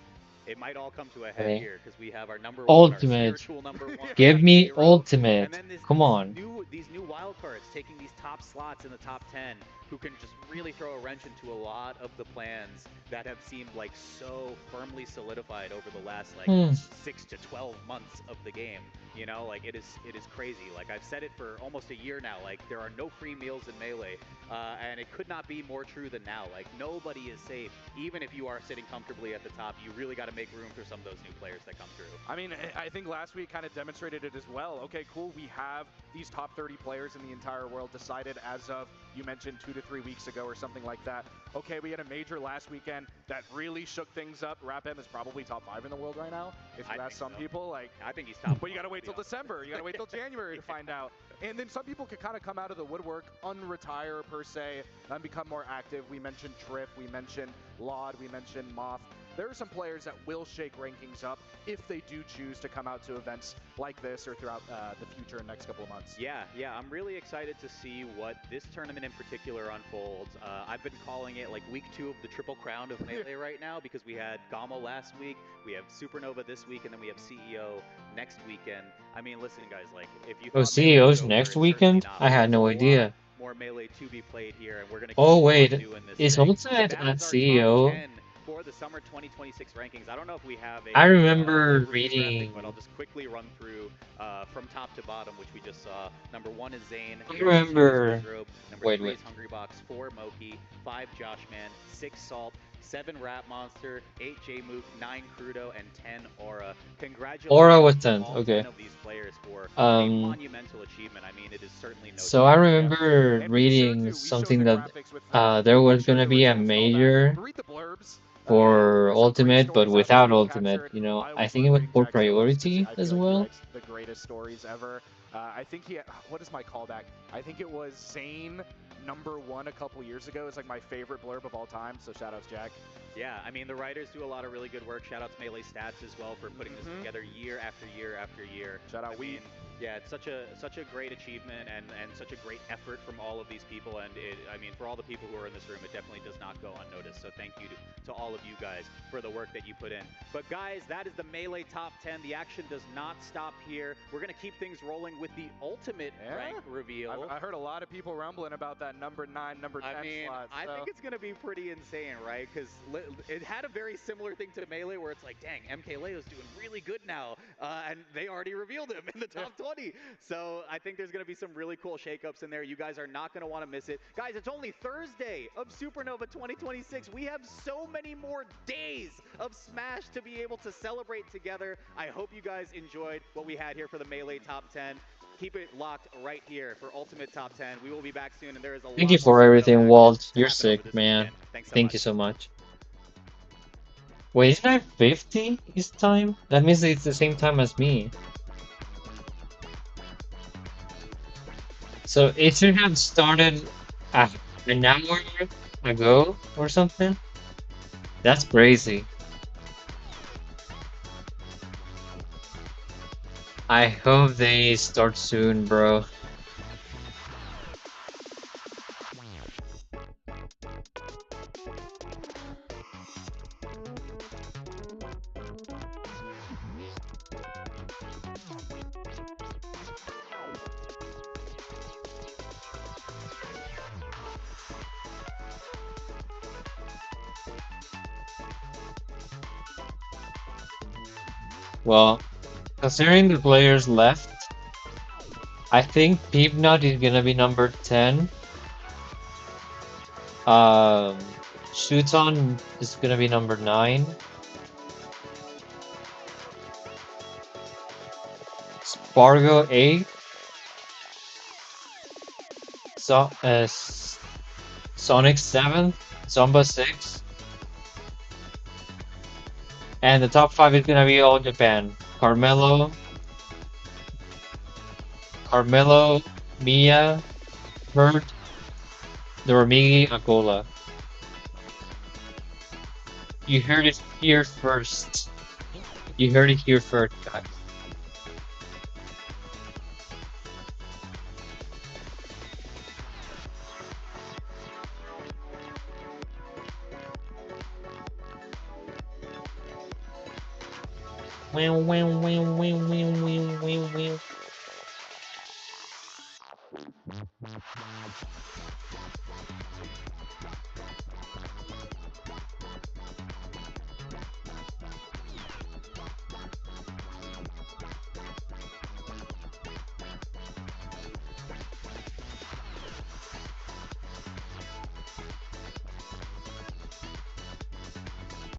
It might all come to a head here because we have our number one, our Ultimate. spiritual number 1. Give me Zero. Ultimate. And then Come on. these new wild cards taking these top slots in the top 10 who can just really throw a wrench into a lot of the plans that have seemed like so firmly solidified over the last like 6 to 12 months of the game. You know, like it is crazy. Like I've said it for almost a year now, like there are no free meals in Melee, and it could not be more true than now. Like nobody is safe. Even if you are sitting comfortably at the top, you really got to make room for some of those new players that come through. I mean, I think last week kind of demonstrated it as well. Okay, cool, we have these top 30 players in the entire world decided as of you mentioned 2 to 3 weeks ago or something like that. Okay, we had a major last weekend that really shook things up. Rapem is probably top 5 in the world right now. If you ask some people, like, I think he's top. But you gotta wait till December. You gotta wait till January to find out. And then some people could kind of come out of the woodwork, unretire per se, and become more active. We mentioned Trip, we mentioned Laud, we mentioned Moth. There are some players that will shake rankings up if they do choose to come out to events like this or throughout the future and next couple of months. Yeah, I'm really excited to see what this tournament in particular unfolds. I've been calling it like week 2 of the Triple Crown of Melee right now because we had Gamo last week, we have Supernova this week, and then we have CEO next weekend. I mean, listen, guys, like if you Oh, thought Melee CEO's was over, next it's certainly weekend? not. I had There's no a idea. lot more Melee to be played here, and we're gonna keep Oh on wait, doing this is thing. Ultrank That at is our top CEO? 10 for the summer 2026 rankings. I don't know if we have a I remember overview graphic, reading. but I'll just quickly run through from top to bottom, which we just saw. Number 1 is Zane. I Number 2 is remember. Wardrobe. Number Wait, 3 wait. is Hungrybox. 4 Moki. 5 Joshman. 6 Salt. 7 Rat Monster. 8 J-Mook. 9 Crudo, and 10 Aura. Congratulations Aura was to 10th. all Okay. 10 of these players for a monumental achievement. I mean, it is certainly no So joke. I remember reading something that there was gonna be a major for Ultimate, but without Ultimate. You know, I think it was for Priority as well. The greatest stories ever. I think what is my callback? I think it was Zane #1 a couple years ago. It's like my favorite blurb of all time. So shout outs, Jack. Yeah, I mean, the writers do a lot of really good work. Shout out to Melee Stats as well for putting this together year after year after year. Shout out I mean, yeah, it's such a great achievement and such a great effort from all of these people. And I mean, for all the people who are in this room, it definitely does not go unnoticed. So thank you to all of you guys for the work that you put in. But guys, that is the Melee Top 10. The action does not stop here. We're going to keep things rolling with the ultimate rank reveal. I heard a lot of people rumbling about that number 9, number 10 I mean, slot. I think it's going to be pretty insane, right? Because it had a very similar thing to Melee where it's like, dang, MKLeo's doing really good now. And they already revealed him in the top 20. So I think there's going to be some really cool shakeups in there. You guys are not going to want to miss it. Guys, it's only Thursday of Supernova 2026. We have so many more days of Smash to be able to celebrate together. I hope you guys enjoyed what we had here for the Melee Top 10. Keep it locked right here for Ultimate Top 10. We will be back soon, and there is a lot Thank you more for Supernova everything, action Walt. to You're happen over sick, this man. weekend. Thanks so Thank much. you so much. Wait, isn't I 50 this time? That means it's the same time as me. So it should have started an hour ago or something? That's crazy. I hope they start soon, bro. Well, considering the players left, I think Peepnut is gonna be number 10. Shuton is gonna be number 9. Spargo 8. Sonic 7th. Zomba 6. And the top 5 is gonna be all Japan. Carmelo, Mia, Hurt, Dormigi, Agola. You heard it here first. You heard it here first, guys. Wow, wow, wow, wow, wow, wow, wow, wow.